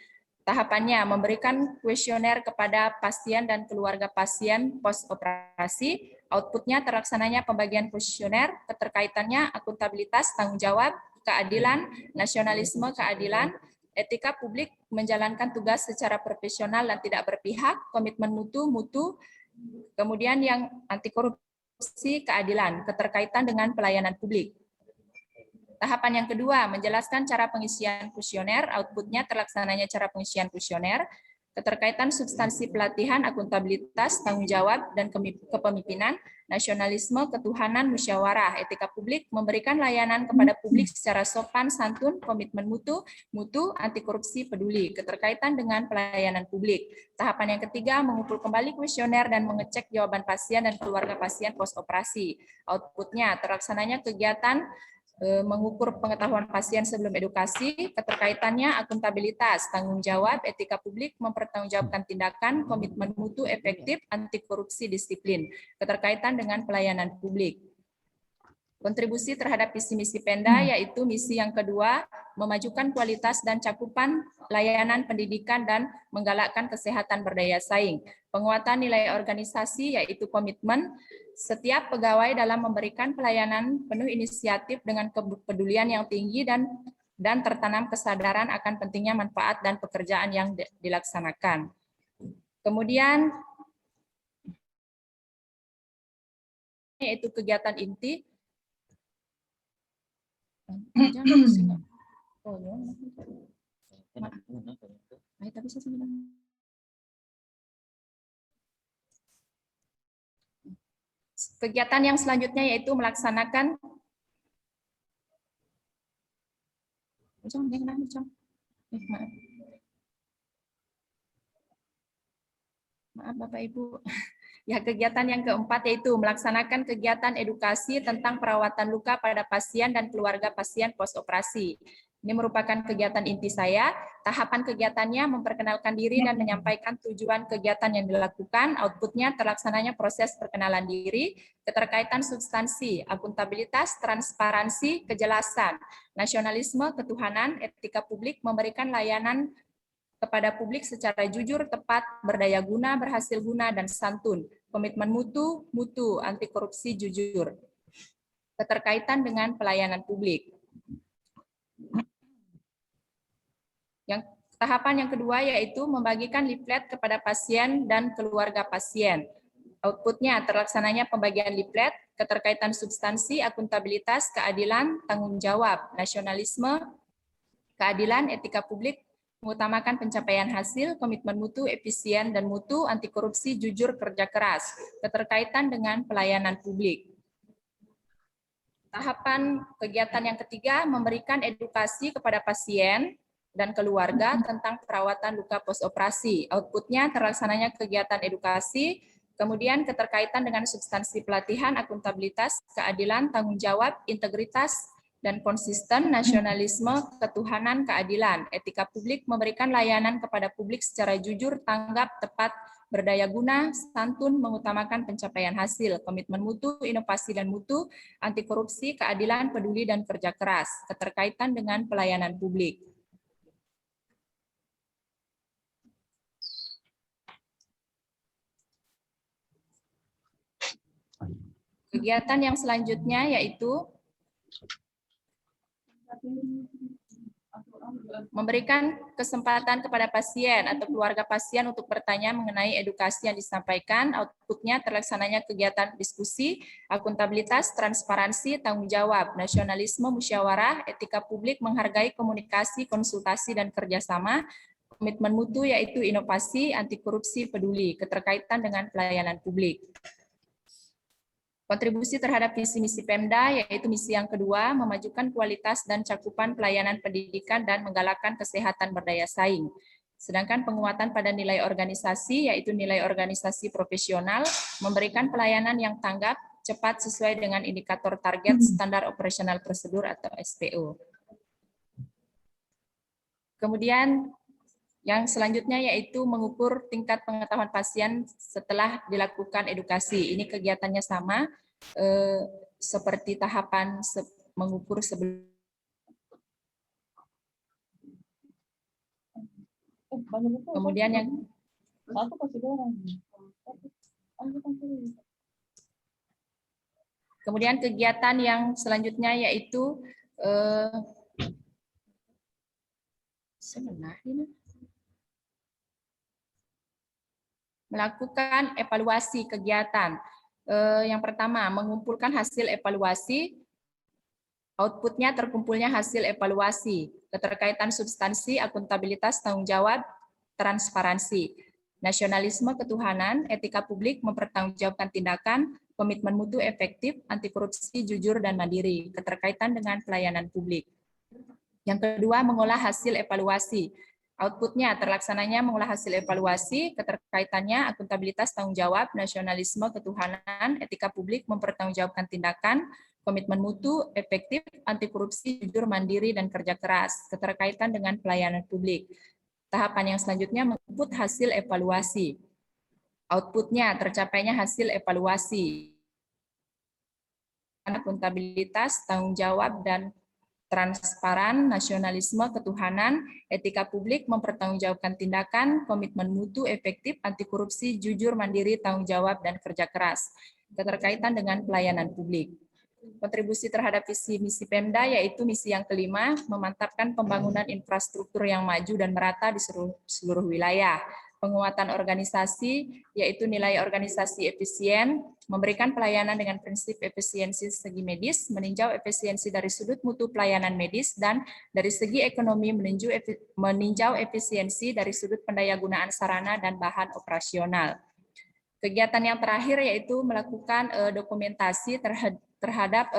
Tahapannya, memberikan kuesioner kepada pasien dan keluarga pasien pos operasi. Outputnya terlaksananya pembagian kuesioner, keterkaitannya akuntabilitas, tanggung jawab, keadilan, nasionalisme, keadilan, etika publik, menjalankan tugas secara profesional dan tidak berpihak, komitmen mutu, kemudian yang anti korupsi, keadilan, keterkaitan dengan pelayanan publik. Tahapan yang kedua, menjelaskan cara pengisian kuesioner, outputnya terlaksananya cara pengisian kuesioner, keterkaitan substansi pelatihan, akuntabilitas, tanggung jawab, dan kepemimpinan, nasionalisme, ketuhanan, musyawarah, etika publik, memberikan layanan kepada publik secara sopan, santun, komitmen mutu, anti korupsi, peduli, keterkaitan dengan pelayanan publik. Tahapan yang ketiga, mengumpul kembali kuesioner dan mengecek jawaban pasien dan keluarga pasien pos operasi. Outputnya terlaksananya kegiatan mengukur pengetahuan pasien sebelum edukasi, keterkaitannya akuntabilitas, tanggung jawab, etika publik, mempertanggungjawabkan tindakan, komitmen mutu efektif, anti korupsi, disiplin, keterkaitan dengan pelayanan publik. Kontribusi terhadap visi misi Pemda yaitu misi yang kedua, memajukan kualitas dan cakupan layanan pendidikan dan menggalakkan kesehatan berdaya saing. Penguatan nilai organisasi yaitu komitmen setiap pegawai dalam memberikan pelayanan penuh inisiatif dengan kepedulian yang tinggi dan tertanam kesadaran akan pentingnya manfaat dan pekerjaan yang dilaksanakan. Kemudian yaitu kegiatan inti. Kegiatan yang selanjutnya yaitu melaksanakan maaf Bapak Ibu. Ya, kegiatan yang keempat yaitu melaksanakan kegiatan edukasi tentang perawatan luka pada pasien dan keluarga pasien postoperasi. Ini merupakan kegiatan inti saya. Tahapan kegiatannya memperkenalkan diri dan menyampaikan tujuan kegiatan yang dilakukan. Outputnya terlaksananya proses perkenalan diri, keterkaitan substansi, akuntabilitas, transparansi, kejelasan, nasionalisme, ketuhanan, etika publik, memberikan layanan kepada publik secara jujur, tepat, berdaya guna, berhasil guna, dan santun. Komitmen mutu, anti korupsi, jujur. Keterkaitan dengan pelayanan publik. Yang tahapan yang kedua yaitu membagikan leaflet kepada pasien dan keluarga pasien. Outputnya terlaksananya pembagian leaflet, keterkaitan substansi, akuntabilitas, keadilan, tanggung jawab, nasionalisme, keadilan, etika publik, mengutamakan pencapaian hasil, komitmen mutu, efisien dan mutu, anti korupsi, jujur, kerja keras, keterkaitan dengan pelayanan publik. Tahapan kegiatan yang ketiga, memberikan edukasi kepada pasien dan keluarga tentang perawatan luka postoperasi. Outputnya terlaksananya kegiatan edukasi, kemudian keterkaitan dengan substansi pelatihan, akuntabilitas, keadilan, tanggung jawab, integritas, dan konsisten, nasionalisme, ketuhanan, keadilan, etika publik, memberikan layanan kepada publik secara jujur, tanggap, tepat, berdaya guna, santun, mengutamakan pencapaian hasil, komitmen mutu, inovasi dan mutu, anti korupsi, keadilan, peduli, dan kerja keras, keterkaitan dengan pelayanan publik. Kegiatan yang selanjutnya yaitu memberikan kesempatan kepada pasien atau keluarga pasien untuk bertanya mengenai edukasi yang disampaikan. Outputnya terlaksananya kegiatan diskusi, akuntabilitas, transparansi, tanggung jawab, nasionalisme, musyawarah, etika publik, menghargai komunikasi, konsultasi, dan kerjasama, komitmen mutu yaitu inovasi, anti korupsi, peduli, keterkaitan dengan pelayanan publik. Kontribusi terhadap visi misi Pemda yaitu misi yang kedua, memajukan kualitas dan cakupan pelayanan pendidikan dan menggalakkan kesehatan berdaya saing. Sedangkan penguatan pada nilai organisasi yaitu nilai organisasi profesional, memberikan pelayanan yang tanggap, cepat sesuai dengan indikator target standar operasional prosedur atau SPO. Kemudian yang selanjutnya yaitu mengukur tingkat pengetahuan pasien setelah dilakukan edukasi. Ini kegiatannya sama seperti tahapan mengukur sebelum. Kemudian kegiatan yang selanjutnya yaitu melakukan evaluasi kegiatan. Yang pertama, mengumpulkan hasil evaluasi. Outputnya terkumpulnya hasil evaluasi, keterkaitan substansi, akuntabilitas, tanggung jawab, transparansi, nasionalisme, ketuhanan, etika publik, mempertanggungjawabkan tindakan, komitmen mutu efektif, anti korupsi, jujur, dan mandiri, keterkaitan dengan pelayanan publik. Yang kedua, mengolah hasil evaluasi. Outputnya terlaksananya mengolah hasil evaluasi, keterkaitannya akuntabilitas, tanggung jawab, nasionalisme, ketuhanan, etika publik, mempertanggungjawabkan tindakan, komitmen mutu, efektif, anti korupsi, jujur, mandiri, dan kerja keras, keterkaitan dengan pelayanan publik. Tahapan yang selanjutnya menginput hasil evaluasi. Outputnya tercapainya hasil evaluasi. akuntabilitas, tanggung jawab, dan transparan, nasionalisme, ketuhanan, etika publik, mempertanggungjawabkan tindakan, komitmen mutu, efektif, anti korupsi, jujur, mandiri, tanggung jawab, dan kerja keras. Keterkaitan dengan pelayanan publik. Kontribusi terhadap visi misi Pemda yaitu misi yang kelima, memantapkan pembangunan infrastruktur yang maju dan merata di seluruh wilayah. Penguatan organisasi yaitu nilai organisasi efisien, memberikan pelayanan dengan prinsip efisiensi segi medis, meninjau efisiensi dari sudut mutu pelayanan medis, dan dari segi ekonomi meninjau efisiensi dari sudut pendayagunaan sarana dan bahan operasional. Kegiatan yang terakhir yaitu melakukan dokumentasi terhadap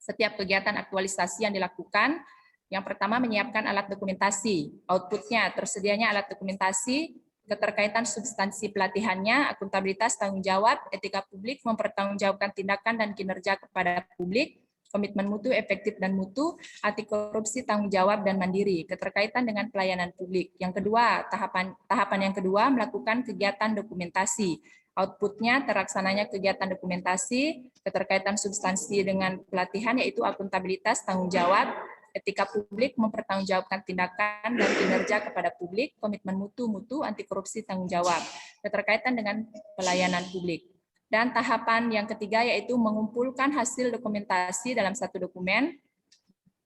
setiap kegiatan aktualisasi yang dilakukan. Yang pertama, menyiapkan alat dokumentasi. Outputnya, tersedianya alat dokumentasi, keterkaitan substansi pelatihannya, akuntabilitas, tanggung jawab, etika publik, mempertanggungjawabkan tindakan dan kinerja kepada publik, komitmen mutu, efektif dan mutu, anti korupsi, tanggung jawab, dan mandiri, keterkaitan dengan pelayanan publik. Yang kedua, tahapan yang kedua, melakukan kegiatan dokumentasi. Outputnya terlaksananya kegiatan dokumentasi, keterkaitan substansi dengan pelatihan yaitu akuntabilitas, tanggung jawab, etika publik, mempertanggungjawabkan tindakan dan kinerja kepada publik, komitmen mutu, anti korupsi, tanggung jawab, keterkaitan dengan pelayanan publik. Dan tahapan yang ketiga yaitu mengumpulkan hasil dokumentasi dalam satu dokumen.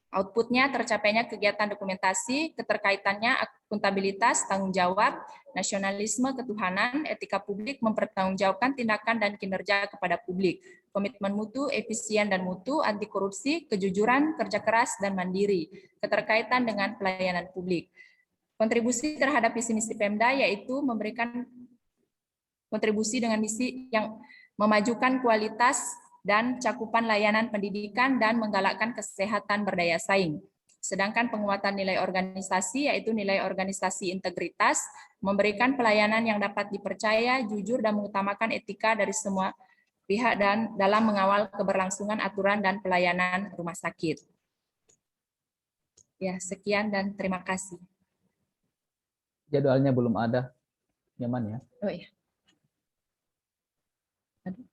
Outputnya tercapainya kegiatan dokumentasi, keterkaitannya akuntabilitas, tanggung jawab, nasionalisme, ketuhanan, etika publik, mempertanggungjawabkan tindakan dan kinerja kepada publik, komitmen mutu, efisien dan mutu, anti korupsi, kejujuran, kerja keras, dan mandiri, keterkaitan dengan pelayanan publik. Kontribusi terhadap visi misi Pemda yaitu memberikan kontribusi dengan misi yang memajukan kualitas dan cakupan layanan pendidikan dan menggalakkan kesehatan berdaya saing. Sedangkan penguatan nilai organisasi yaitu nilai organisasi integritas, memberikan pelayanan yang dapat dipercaya, jujur, dan mengutamakan etika dari semua pihak dan dalam mengawal keberlangsungan aturan dan pelayanan rumah sakit. Ya, sekian dan terima kasih. Jadwalnya belum ada. Nyaman ya? Oh iya. Aduh.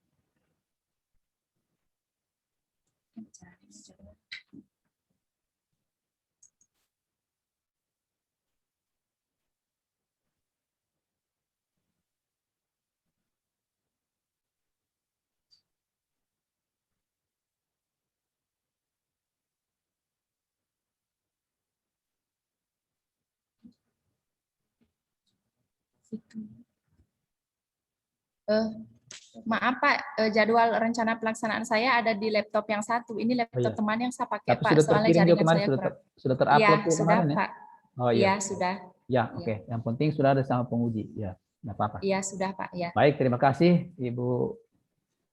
Maaf Pak, jadwal rencana pelaksanaan saya ada di laptop yang satu. Ini laptop iya. teman yang saya pakai Tapi Pak, sudah soalnya terkirim juga jaringan kemarin, saya kurang. sudah terupload Iya, tuh sudah kemarin ya? Pak. Oh iya. Iya, sudah. Ya, oke. Yang penting sudah ada sama penguji. Ya, nggak apa-apa. Iya, sudah Pak. Ya. Baik, terima kasih Ibu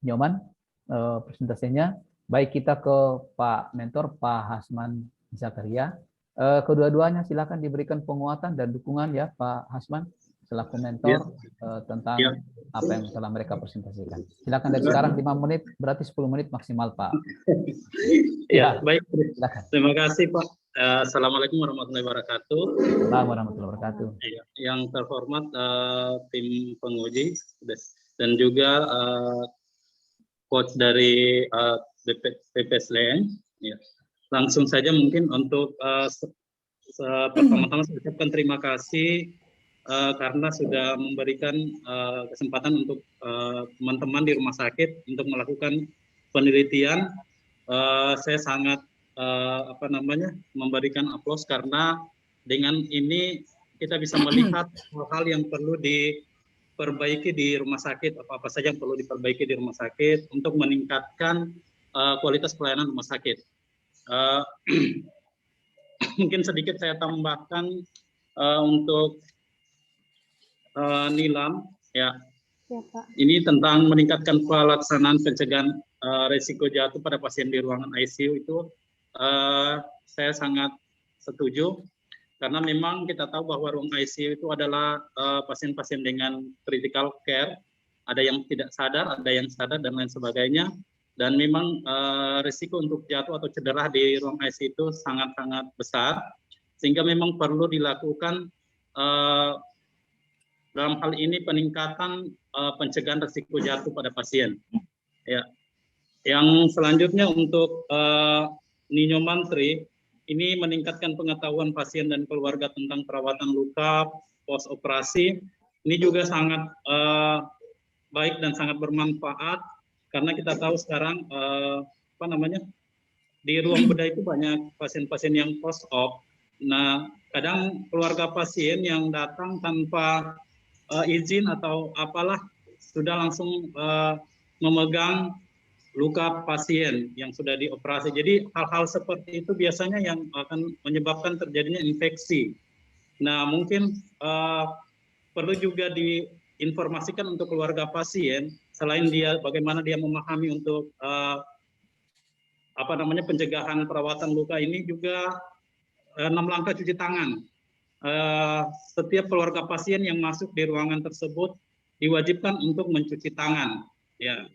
Nyoman presentasinya. Baik, kita ke Pak Mentor, Pak Hasman Zakaria. Kedua-duanya silakan diberikan penguatan dan dukungan ya Pak Hasman selaku mentor tentang apa yang telah mereka presentasikan. Silakan dari sekarang 5 menit, berarti 10 menit maksimal Pak. Ya, baik. Silakan. Terima kasih Pak. Assalamualaikum warahmatullahi wabarakatuh. Assalamualaikum warahmatullahi wabarakatuh. Yang terhormat tim penguji dan juga coach dari PPSLN. Ya. Langsung saja mungkin untuk pertama-tama saya ucapkan terima kasih karena sudah memberikan kesempatan untuk teman-teman di rumah sakit untuk melakukan penelitian. Saya sangat memberikan aplaus karena dengan ini kita bisa melihat hal-hal yang perlu diperbaiki di rumah sakit, apa-apa saja yang perlu diperbaiki di rumah sakit untuk meningkatkan kualitas pelayanan rumah sakit. Mungkin sedikit saya tambahkan untuk Nilam, ya. Ya, Pak. Ini tentang meningkatkan pelaksanaan pencegahan risiko jatuh pada pasien di ruangan ICU itu saya sangat setuju karena memang kita tahu bahwa ruang ICU itu adalah pasien-pasien dengan critical care, ada yang tidak sadar, ada yang sadar dan lain sebagainya, dan memang risiko untuk jatuh atau cedera di ruang ICU itu sangat-sangat besar, sehingga memang perlu dilakukan dalam hal ini peningkatan pencegahan risiko jatuh pada pasien. Ya. Yang selanjutnya untuk Ninyo Mantri, ini meningkatkan pengetahuan pasien dan keluarga tentang perawatan luka pos operasi. Ini juga sangat baik dan sangat bermanfaat karena kita tahu sekarang di ruang bedah itu banyak pasien-pasien yang post op. Nah, kadang keluarga pasien yang datang tanpa izin atau apalah sudah langsung memegang luka pasien yang sudah dioperasi. Jadi hal-hal seperti itu biasanya yang akan menyebabkan terjadinya infeksi. Nah, mungkin perlu juga diinformasikan untuk keluarga pasien, selain dia bagaimana dia memahami untuk pencegahan perawatan luka ini, juga 6 langkah cuci tangan. Setiap keluarga pasien yang masuk di ruangan tersebut diwajibkan untuk mencuci tangan, ya.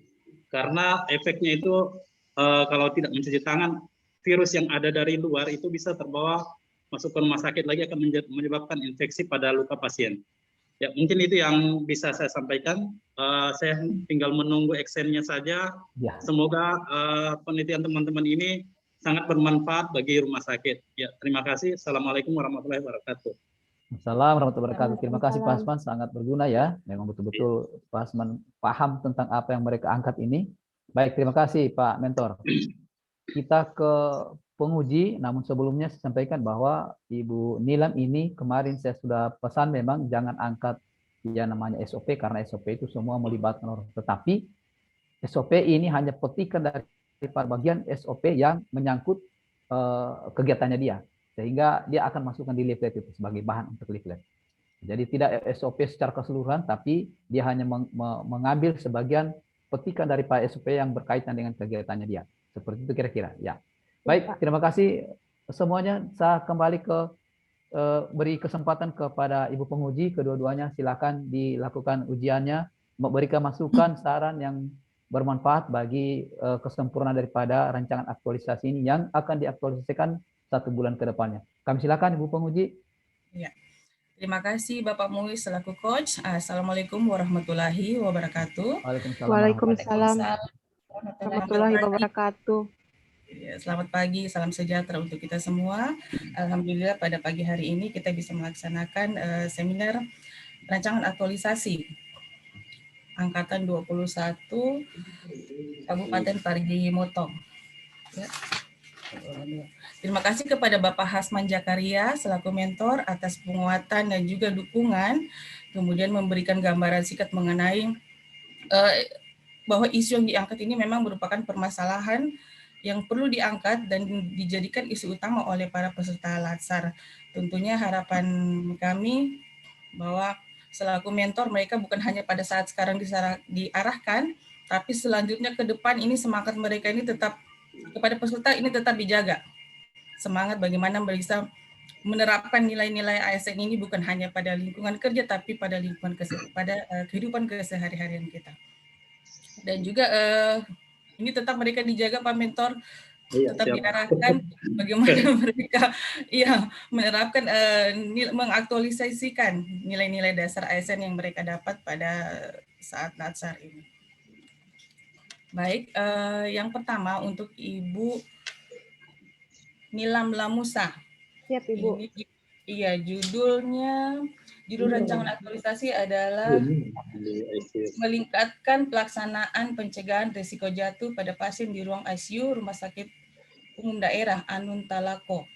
Karena efeknya itu kalau tidak mencuci tangan, virus yang ada dari luar itu bisa terbawa masuk ke rumah sakit lagi, akan menyebabkan infeksi pada luka pasien. Ya, mungkin itu yang bisa saya sampaikan. Saya tinggal menunggu actionnya saja. Ya. Semoga penelitian teman-teman ini sangat bermanfaat bagi rumah sakit. Ya, terima kasih. Assalamualaikum warahmatullahi wabarakatuh. Assalamualaikum warahmatullahi wabarakatuh. Terima kasih Pak Hasman, sangat berguna ya. Memang betul-betul Pak Hasman paham tentang apa yang mereka angkat ini. Baik, terima kasih Pak Mentor. Kita ke penguji, namun sebelumnya saya sampaikan bahwa Ibu Nilam ini kemarin saya sudah pesan memang jangan angkat yang namanya SOP, karena SOP itu semua melibatkan orang. Tetapi SOP ini hanya petikan dari bagian SOP yang menyangkut kegiatannya dia. Sehingga dia akan masukkan di leaflet itu sebagai bahan untuk leaflet. Jadi tidak SOP secara keseluruhan, tapi dia hanya mengambil sebagian petikan dari Pak SOP yang berkaitan dengan kegiatannya dia. Seperti itu kira-kira. Ya. Baik, terima kasih semuanya. Saya kembali ke beri kesempatan kepada Ibu penguji, kedua-duanya silakan dilakukan ujiannya, memberikan masukan, saran yang bermanfaat bagi kesempurnaan daripada rancangan aktualisasi ini yang akan diaktualisasikan 1 bulan ke depannya. Kami silakan Ibu penguji. Ya. Terima kasih Bapak Muis selaku coach. Assalamualaikum warahmatullahi wabarakatuh. Waalaikumsalam warahmatullahi wabarakatuh. Ya, selamat pagi, salam sejahtera untuk kita semua. Alhamdulillah pada pagi hari ini kita bisa melaksanakan seminar rancangan aktualisasi Angkatan 21 Kabupaten Parigi Motong. Ya. Terima kasih kepada Bapak Hasman Jakaria selaku mentor atas penguatan dan juga dukungan, kemudian memberikan gambaran singkat mengenai bahwa isu yang diangkat ini memang merupakan permasalahan yang perlu diangkat dan dijadikan isu utama oleh para peserta latsar. Tentunya harapan kami bahwa selaku mentor mereka bukan hanya pada saat sekarang diarahkan, tapi selanjutnya ke depan ini semangat mereka ini tetap kepada peserta ini tetap dijaga. Semangat bagaimana bisa menerapkan nilai-nilai ASN ini bukan hanya pada lingkungan kerja, tapi pada lingkungan kehidupan kesehari-harian kita. Dan juga ini tetap mereka dijaga Pak Mentor, tetap diarahkan bagaimana mereka menerapkan mengaktualisasikan nilai-nilai dasar ASN yang mereka dapat pada saat latsar ini. Baik, yang pertama untuk Ibu Nilam Lamusa. Siap, Ibu. Judul rancangan aktualisasi adalah meningkatkan pelaksanaan pencegahan risiko jatuh pada pasien di ruang ICU Rumah Sakit Umum Daerah Anun Talako.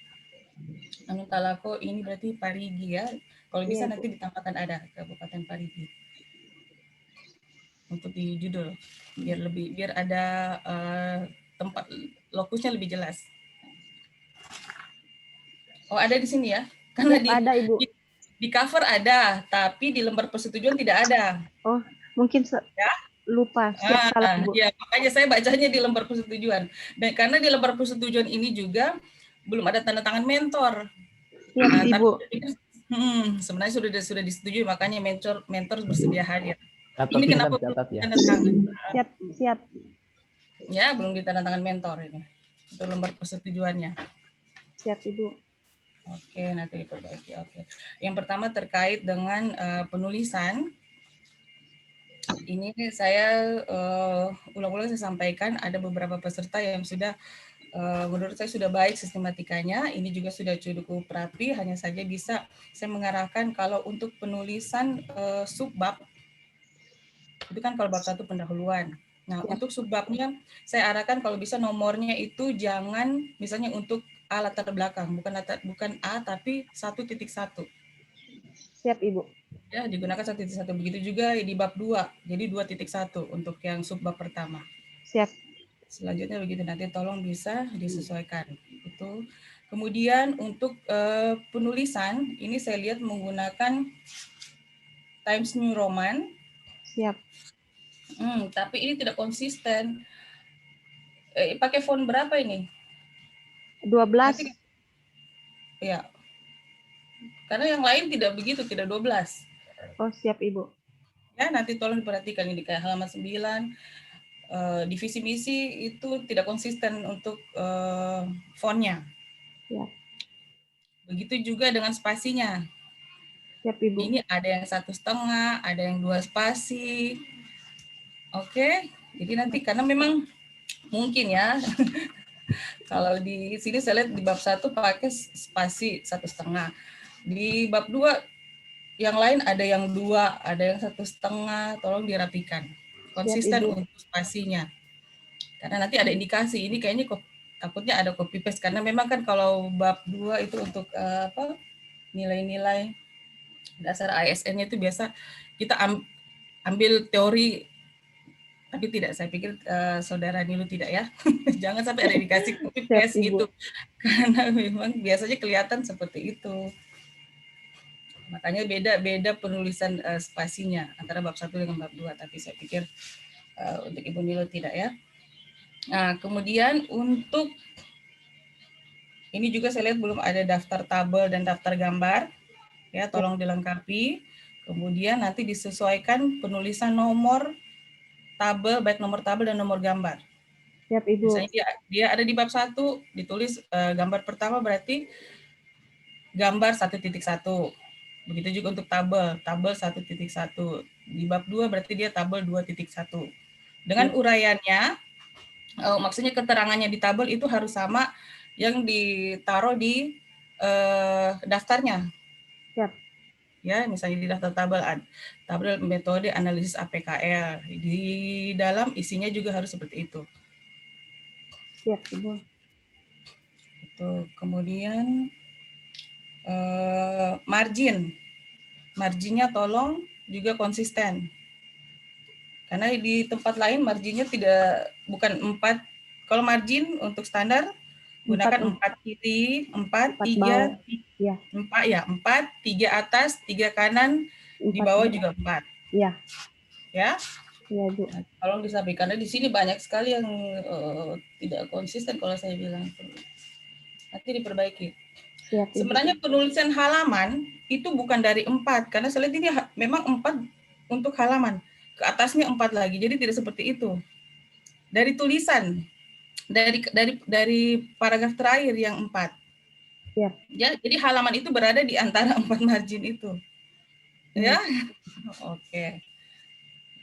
Anun Talako ini berarti Parigi ya. Kalau bisa nanti ditambahkan ada Kabupaten Parigi. Untuk di judul biar ada tempat lokusnya lebih jelas. Oh, ada di sini ya? Karena ada, Ibu. Di cover ada, tapi di lembar persetujuan tidak ada. Oh, mungkin lupa. Salah, Ibu. Ya, makanya saya bacanya di lembar persetujuan. Dan karena di lembar persetujuan ini juga belum ada tanda tangan mentor. Ya, Ibu. Tapi, sebenarnya sudah disetujui, makanya mentor bersedia hadir. Ini kenapa belum tanda tangan? Siap. Ya, belum ditandatangan mentor ini. Itu lembar persetujuannya. Siap, Ibu. Oke, nanti diperbaiki. Oke. Yang pertama terkait dengan penulisan Ini saya ulang-ulang saya sampaikan, ada beberapa peserta yang sudah menurut saya sudah baik sistematikanya. Ini juga sudah cukup rapi, hanya saja bisa saya mengarahkan kalau untuk penulisan subbab, itu kan kalau bab 1 pendahuluan. Nah, Ya. untuk subbabnya saya arahkan kalau bisa nomornya itu jangan misalnya untuk A latar belakang, bukan A tapi 1.1. Siap, Ibu. Ya, digunakan 1.1. Begitu juga di bab 2. Jadi 2.1 untuk yang subbab pertama. Siap. Selanjutnya begitu, nanti tolong bisa disesuaikan. Itu. Kemudian untuk penulisan, ini saya lihat menggunakan Times New Roman. Siap. Tapi ini tidak konsisten. Pakai font berapa ini? 12. Nanti, ya. Karena yang lain tidak begitu, tidak 12. Oh, siap, Ibu. Ya, nanti tolong diperhatikan ini kayak halaman 9. Divisi misi itu tidak konsisten untuk fontnya. Ya. Begitu juga dengan spasinya. Siap, Ibu. Ini ada yang 1,5, ada yang 2 spasi. Oke, jadi nanti karena memang mungkin ya, kalau di sini saya lihat di bab 1 pakai spasi 1,5. Di bab 2 yang lain ada yang 2, ada yang 1,5, tolong dirapikan. Konsisten Ibu. untuk spasinya. Karena nanti ada indikasi, ini kayaknya takutnya ada copy paste, karena memang kan kalau bab 2 itu untuk nilai-nilai dasar ASN-nya itu biasa kita ambil teori, tapi tidak, saya pikir saudara Nilu tidak ya. Jangan sampai ada dikasih copy paste gitu, karena memang biasanya kelihatan seperti itu. Makanya beda penulisan spasinya antara bab 1 dengan bab 2, tapi saya pikir untuk Ibu Nilu tidak ya. Nah, kemudian untuk ini juga saya lihat belum ada daftar tabel dan daftar gambar. Ya, tolong dilengkapi. Kemudian nanti disesuaikan penulisan nomor tabel, baik nomor tabel dan nomor gambar. Siap, Ibu. Misalnya dia ada di bab 1, ditulis gambar pertama berarti gambar 1.1. Begitu juga untuk tabel 1.1. Di bab 2 berarti dia tabel 2.1. Dengan uraiannya, maksudnya keterangannya di tabel itu harus sama yang ditaruh di daftarnya. Siap. Ya, misalnya di daftar tabel metode analisis APKL. Di dalam isinya juga harus seperti itu. Siap, Ibu. Itu. Kemudian marginnya tolong juga konsisten. Karena di tempat lain marginnya bukan 4. Kalau margin untuk standar gunakan 4 kiri, 4, 3, 4, 3 atas, 3 kanan, di bawah juga 4. Iya. Ya. Iya, Bu. Nah, tolong disampaikan, karena di sini banyak sekali yang tidak konsisten kalau saya bilang. Nanti diperbaiki. Siap, sebenarnya penulisan halaman itu bukan dari 4, karena saya lihat ini memang 4 untuk halaman. Ke atasnya 4 lagi, jadi tidak seperti itu. Dari tulisan, dari paragraf terakhir yang 4. Ya, jadi halaman itu berada di antara 4 margin itu. Ya, oke.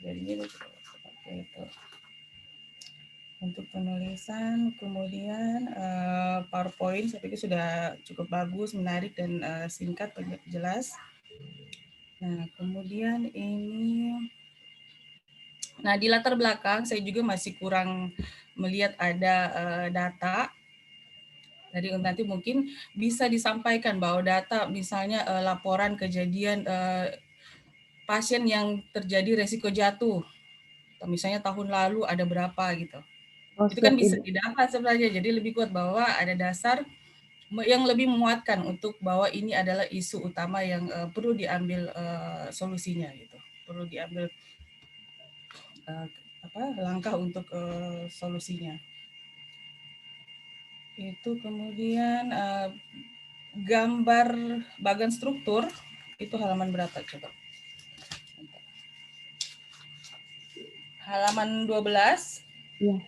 Jadi ini seperti itu. Untuk penulisan, kemudian PowerPoint saya pikir sudah cukup bagus, menarik dan singkat, jelas. Nah, kemudian ini, nah di latar belakang saya juga masih kurang melihat ada data. Jadi nanti mungkin bisa disampaikan bahwa data misalnya laporan kejadian pasien yang terjadi resiko jatuh. Misalnya tahun lalu ada berapa gitu. Itu kan bisa didapat sebenarnya, jadi lebih kuat bahwa ada dasar yang lebih memuatkan untuk bahwa ini adalah isu utama yang perlu diambil solusinya gitu, perlu diambil langkah untuk solusinya. Itu kemudian gambar bagan struktur itu halaman berapa coba? Halaman 12. Ya.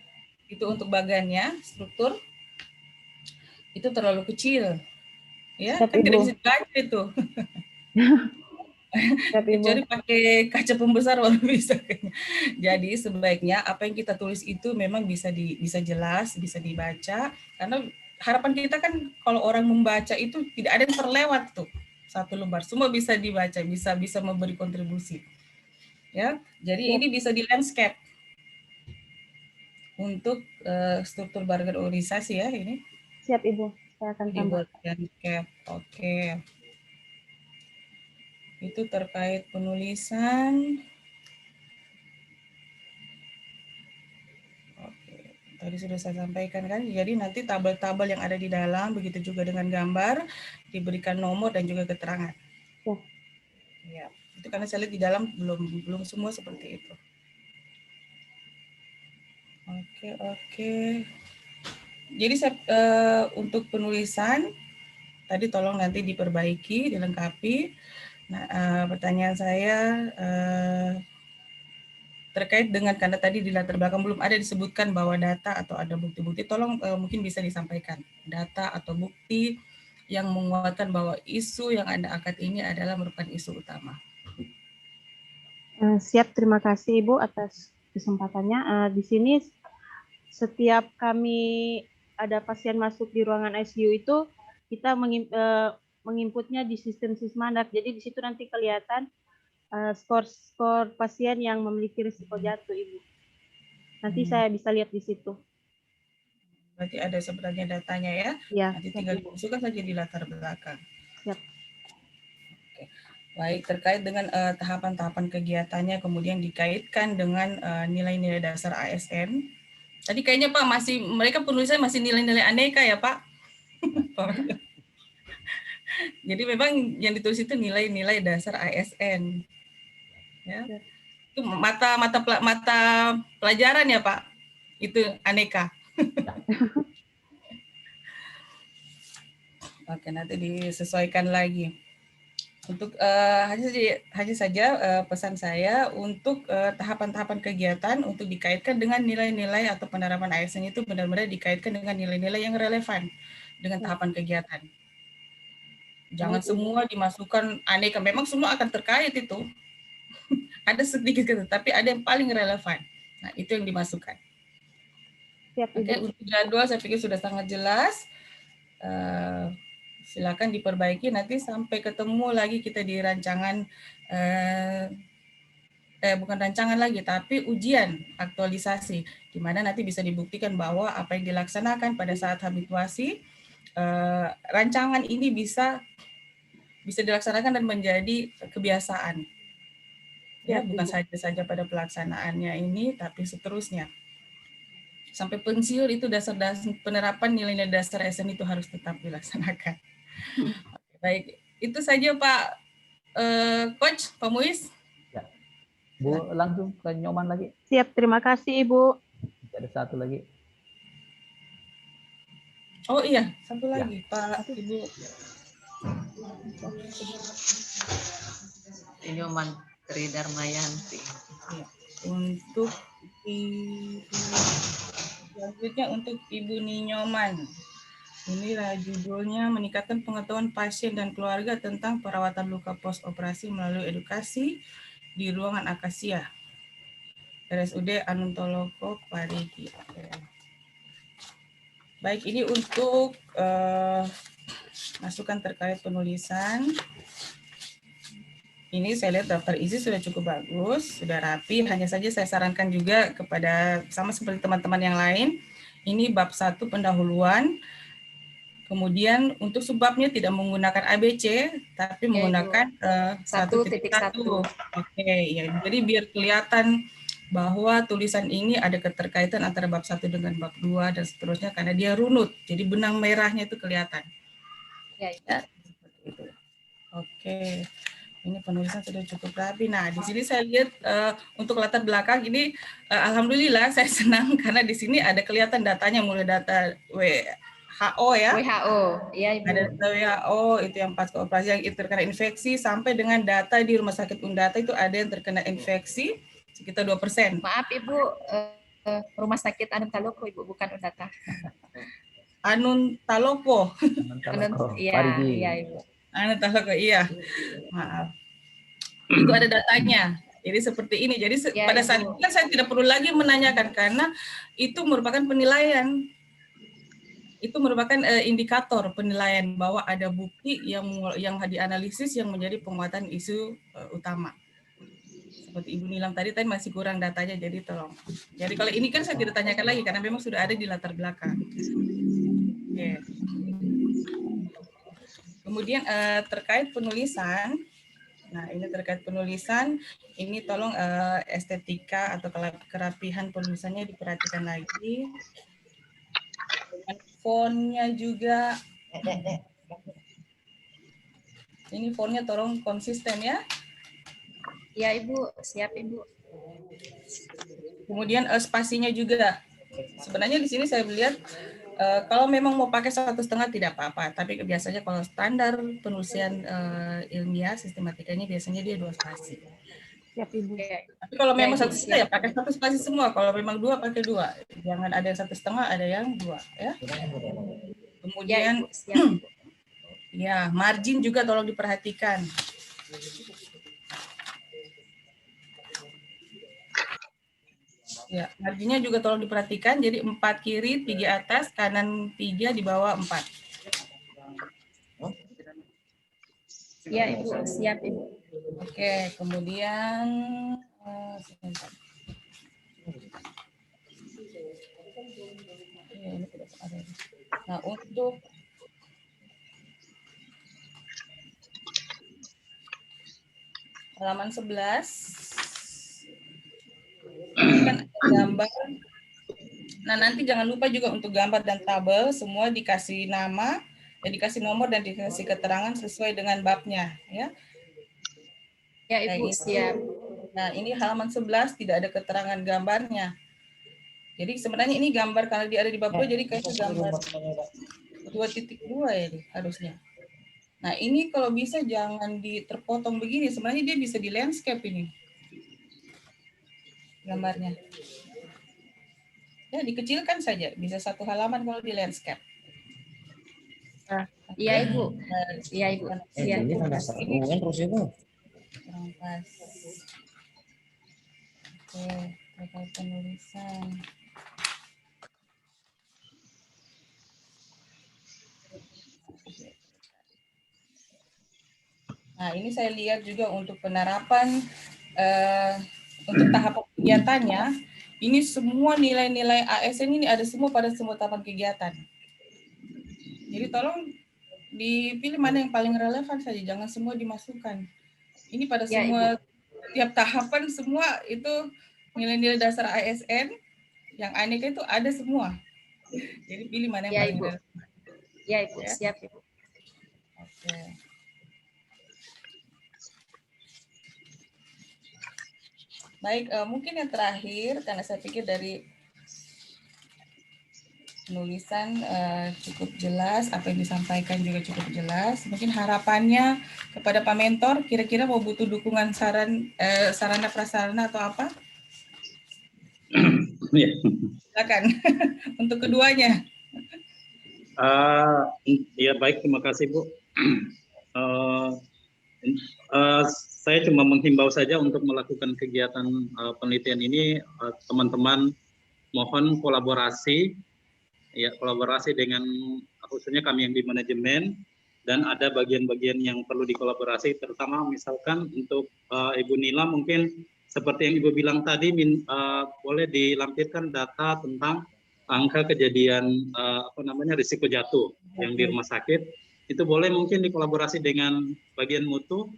Itu untuk bagannya, struktur. Itu terlalu kecil. Ya, kan tidak bisa dibaca itu. Siap, Ibu. kecuali pakai kaca pembesar baru bisa kayaknya. Jadi sebaiknya apa yang kita tulis itu memang bisa jelas, bisa dibaca, karena harapan kita kan kalau orang membaca itu tidak ada yang terlewat tuh satu lembar, semua bisa dibaca, bisa memberi kontribusi. Ya, jadi ini bisa di landscape untuk struktur barcode organisasi ya ini. Siap, Ibu. Saya akan Dibuat tambah. landscape. Oke. Itu terkait penulisan. Oke, tadi sudah saya sampaikan kan. Jadi nanti tabel-tabel yang ada di dalam, begitu juga dengan gambar, diberikan nomor dan juga keterangan. Ya. Ya, itu karena saya lihat di dalam belum semua seperti itu. Oke. Jadi untuk penulisan tadi tolong nanti diperbaiki, dilengkapi. Nah, pertanyaan saya terkait dengan karena tadi di latar belakang belum ada disebutkan bahwa data atau ada bukti-bukti, tolong mungkin bisa disampaikan data atau bukti yang menguatkan bahwa isu yang Anda angkat ini adalah merupakan isu utama. Siap, terima kasih Ibu atas kesempatannya. Di sini setiap kami ada pasien masuk di ruangan ICU itu kita menginputnya di sistem Sismandak. Jadi di situ nanti kelihatan skor pasien yang memiliki risiko jatuh, Ibu. Nanti saya bisa lihat di situ. Berarti ada sebenarnya datanya ya. Ya, nanti siap, tinggal Ibu. dimasukkan saja di latar belakang. Siap. Oke. Baik, terkait dengan tahapan-tahapan kegiatannya kemudian dikaitkan dengan nilai-nilai dasar ASN. Tadi kayaknya Pak mereka penulisan masih nilai-nilai aneka ya Pak? Jadi memang yang ditulis itu nilai-nilai dasar ASN. Ya. Itu mata pelajaran ya Pak? Itu aneka. Oke, nanti disesuaikan lagi. Untuk hanya saja pesan saya untuk tahapan-tahapan kegiatan untuk dikaitkan dengan nilai-nilai atau penerapan ASN itu benar-benar dikaitkan dengan nilai-nilai yang relevan dengan tahapan kegiatan. Jangan semua dimasukkan aneka, memang semua akan terkait itu. Ada sedikit gitu, tapi ada yang paling relevan. Nah, itu yang dimasukkan. Oke, untuk jadwal saya pikir sudah sangat jelas. Silakan diperbaiki, nanti sampai ketemu lagi kita di rancangan bukan rancangan lagi tapi ujian aktualisasi, di mana nanti bisa dibuktikan bahwa apa yang dilaksanakan pada saat habituasi rancangan ini bisa dilaksanakan dan menjadi kebiasaan. Ya, bukan saja pada pelaksanaannya ini tapi seterusnya. Sampai pensiun itu dasar-dasar penerapan nilai-nilai dasar ASN itu harus tetap dilaksanakan. Baik, itu saja Pak Coach, Pak Muiz. Ya. Bu, langsung ke Nyoman lagi. Siap, terima kasih Ibu. Ada satu lagi. Oh iya, satu lagi Pak Ibu. Nyoman Tri Darmayanti. Ya, untuk selanjutnya untuk Ibu Ninyoman. Inilah judulnya, meningkatkan pengetahuan pasien dan keluarga tentang perawatan luka post-operasi melalui edukasi di ruangan Akasia. RSUD Anontoloko Parigi. Baik, ini untuk masukan terkait penulisan. Ini saya lihat daftar isi sudah cukup bagus, sudah rapi. Hanya saja saya sarankan juga kepada, sama seperti teman-teman yang lain, ini bab 1 pendahuluan. Kemudian untuk subbabnya tidak menggunakan ABC, tapi menggunakan 1.1. Oke, ya. Jadi biar kelihatan bahwa tulisan ini ada keterkaitan antara bab 1 dengan bab 2 dan seterusnya karena dia runut. Jadi benang merahnya itu kelihatan. Ya, seperti itu. Oke. Ini penulisan sudah cukup rapi. Nah, di sini saya lihat untuk latar belakang ini alhamdulillah saya senang karena di sini ada kelihatan datanya, mulai data WHO ya. WHO, ya Ibu. Ada data WHO itu yang pasca operasi yang terkena infeksi sampai dengan data di Rumah Sakit Undata itu ada yang terkena infeksi sekitar 2%. Maaf Ibu, Rumah Sakit Anontoloko Ibu, bukan Undata. Anontoloko. Iya, iya Ibu. Anontoloko, iya. Maaf. Itu ada datanya. Jadi seperti ini. Jadi Ya, pada saat Ibu. itu kan saya tidak perlu lagi menanyakan karena itu merupakan penilaian. Itu merupakan indikator penilaian bahwa ada bukti yang dianalisis yang menjadi penguatan isu utama. Seperti Ibu Nilam tadi masih kurang datanya, jadi tolong. Jadi kalau ini kan saya tidak tanyakan lagi karena memang sudah ada di latar belakang. Oke. Kemudian terkait penulisan, nah ini terkait penulisan, ini tolong estetika atau kerapihan penulisannya diperhatikan lagi. Dengan fontnya juga. Ini fontnya tolong konsisten ya. Ya, Ibu. Siap, Ibu. Kemudian spasinya juga. Sebenarnya di sini saya melihat kalau memang mau pakai 1,5 tidak apa-apa. Tapi biasanya kalau standar penulisan ilmiah sistematikanya biasanya dia 2 spasi. Siap, Ibu. Tapi kalau memang Ibu, 1,5 ya pakai 1 spasi semua. Kalau memang 2 pakai 2. Jangan ada yang 1,5 ada yang 2 ya. Kemudian Ibu. Siap, Ibu. ya, margin juga tolong diperhatikan. Ya, marginnya juga tolong diperhatikan. Jadi 4 kiri, 3 atas, kanan 3, di bawah 4. Ya, Ibu. Siap, Ibu. Oke, kemudian sebentar. Ini tidak ada. Nah, untuk halaman 11 ini kan ada gambar. Nah, nanti jangan lupa juga untuk gambar dan tabel semua dikasih nama, dikasih nomor dan dikasih keterangan sesuai dengan babnya ya. Ya, Ibu. Siap. Nah, ini halaman 11 tidak ada keterangan gambarnya. Jadi sebenarnya ini gambar kalau dia ada di bab 2 jadi kayaknya gambar 2.2 ya harusnya. Nah, ini kalau bisa jangan terpotong begini. Sebenarnya dia bisa di landscape ini. Gambarnya. Ya, dikecilkan saja. Bisa 1 halaman kalau di landscape. Iya, Ibu. Iya, Ibu. Siap. Ini terus itu. Kurang pas. Oke, terkait penulisan. Nah, ini saya lihat juga untuk penerapan untuk tahap kegiatannya, ini semua nilai-nilai ASN ini ada semua pada semua tahapan kegiatan. Jadi tolong dipilih mana yang paling relevan saja, jangan semua dimasukkan. Ini pada Ya, semua tiap tahapan semua itu nilai-nilai dasar ASN yang aneka itu ada semua. Jadi pilih mana yang Ya, paling Ibu. relevan. Ya, Ibu. Ya. Siap, Ibu. Oke. Baik, mungkin yang terakhir, karena saya pikir dari penulisan cukup jelas, apa yang disampaikan juga cukup jelas. Mungkin harapannya kepada Pak Mentor, kira-kira mau butuh dukungan sarana prasarana atau apa? Ya. Silakan untuk keduanya. Ya baik, terima kasih Bu. Saya cuma menghimbau saja untuk melakukan kegiatan penelitian ini, teman-teman mohon kolaborasi, ya kolaborasi dengan khususnya kami yang di manajemen, dan ada bagian-bagian yang perlu dikolaborasi, terutama misalkan untuk Ibu Nila mungkin seperti yang Ibu bilang tadi, boleh dilampirkan data tentang angka kejadian risiko jatuh yang di rumah sakit, itu boleh mungkin dikolaborasi dengan bagian mutu.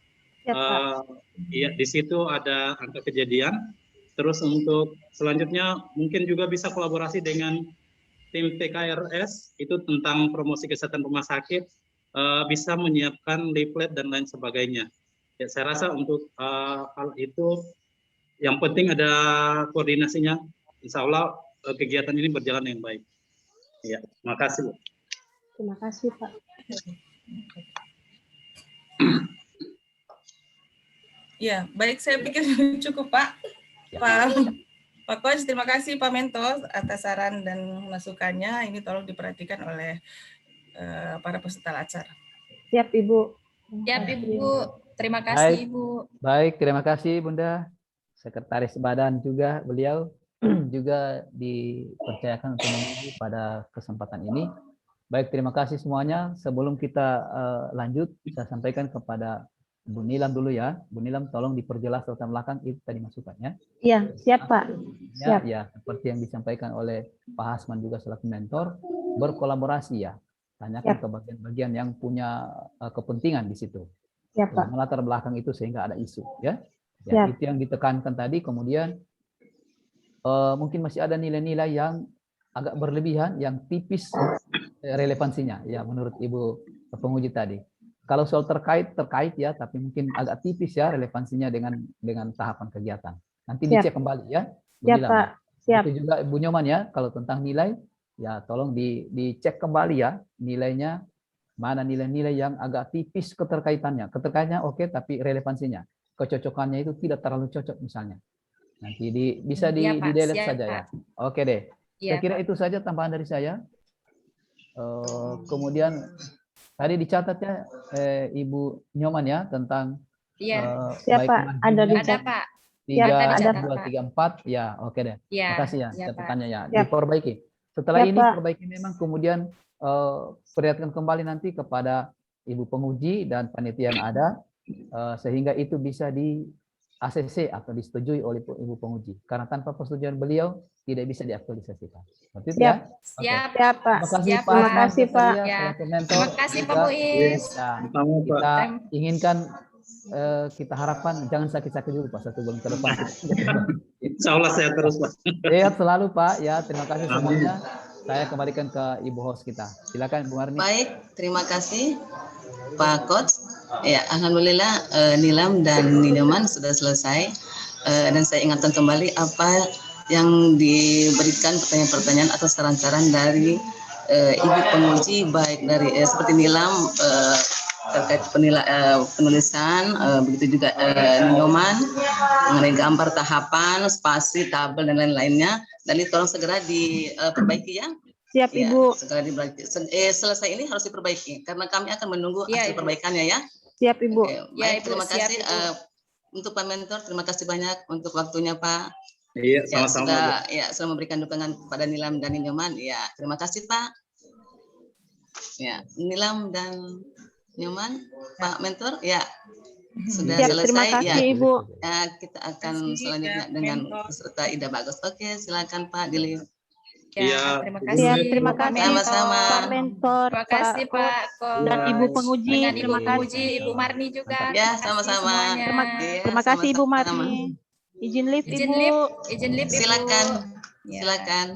Ya, di situ ada angka kejadian. Terus untuk selanjutnya mungkin juga bisa kolaborasi dengan tim TKRS itu tentang promosi kesehatan rumah sakit, bisa menyiapkan leaflet dan lain sebagainya. Ya, saya rasa untuk hal itu yang penting ada koordinasinya. Insya Allah kegiatan ini berjalan dengan baik. Ya, terima kasih. Terima kasih, Pak. Ya, baik, saya pikir cukup Pak. Pak Coach, terima kasih Pak Mentor atas saran dan masukannya. Ini tolong diperhatikan oleh para peserta acara. Siap, Ibu. Siap, Ibu. Terima kasih, Baik. Ibu. Baik, terima kasih Bunda. Sekretaris Badan juga beliau juga dipercayakan untuk mengisi pada kesempatan ini. Baik, terima kasih semuanya. Sebelum kita lanjut, saya sampaikan kepada Bu Nilam dulu ya. Bu Nilam, tolong diperjelas latar belakang itu tadi masukannya. Iya, siap Pak. Siap. Ya, seperti yang disampaikan oleh Pak Hasman juga selaku mentor, berkolaborasi ya. Tanyakan ke bagian-bagian yang punya kepentingan di situ. Siap Pak. Latar belakang itu sehingga ada isu ya. Siap. Itu yang ditekankan tadi. Kemudian mungkin masih ada nilai-nilai yang agak berlebihan, yang tipis relevansinya ya menurut Ibu penguji tadi. Kalau soal terkait ya, tapi mungkin agak tipis ya relevansinya dengan tahapan kegiatan. Nanti dicek kembali ya. Siap Pak. Siap. Itu juga Bu Nyoman ya, kalau tentang nilai ya tolong dicek kembali ya nilainya, mana nilai-nilai yang agak tipis keterkaitannya. Keterkaitannya oke, tapi relevansinya, kecocokannya itu tidak terlalu cocok misalnya. Nanti bisa di-delete saja ya. Oke deh. Saya kira itu saja tambahan dari saya. Kemudian tadi dicatat ya Ibu Nyoman ya tentang siap Pak. Ada Pak. 3, 2, 3, 4 ya, oke deh. Terima kasih ya catatannya ya. Diperbaiki. Setelah ini perbaiki memang, kemudian perlihatkan kembali nanti kepada Ibu penguji dan panitia yang ada sehingga itu bisa di ACC atau disetujui oleh Ibu penguji. Karena tanpa persetujuan beliau tidak bisa diaktualisasikan. Seperti itu ya. Siap Pak. Terima kasih Pak. Terima kasih Pak Muiz. Kita inginkan, kita harapkan jangan sakit-sakit dulu Pak 1 bulan ke depan. Insya Allah sehat terus Pak. Sehat selalu Pak ya. Terima kasih semuanya. Saya kembalikan ke Ibu host kita. Silakan Bu Marni. Baik, terima kasih Pak Coach. Ya, alhamdulillah Nilam dan Nyoman sudah selesai dan saya ingatkan kembali apa yang diberikan pertanyaan-pertanyaan atau saran-saran dari Ibu penguji, baik dari seperti Nilam terkait penulisan, begitu juga Nyoman mengenai gambar tahapan, spasi, tabel dan lain-lainnya. Dan itu tolong segera diperbaiki ya. Siap ya, Ibu. Segera diperbaiki. Selesai ini harus diperbaiki karena kami akan menunggu hasil perbaikannya ya. Siap Ibu. Baik, terima kasih untuk Pak Mentor, terima kasih banyak untuk waktunya Pak. Iya, sama-sama. Sudah memberikan dukungan kepada Nilam dan Nyoman. Ya, terima kasih Pak. Ya, Nilam dan Nyoman, Pak Mentor, ya sudah selesai. Terima kasih Ibu. Ya, kita akan selanjutnya dengan peserta Ida Bagus. Oke, silakan Pak Dili. Ya, terima kasih. Terima kasih sama-sama Pak Mentor. Terima kasih Pak dan Ibu penguji. Dengan Ibu penguji, Ibu Marni juga. Ya, sama-sama. Terima kasih Ibu Marni. Izin live Ibu. Izin live Ibu. Silakan.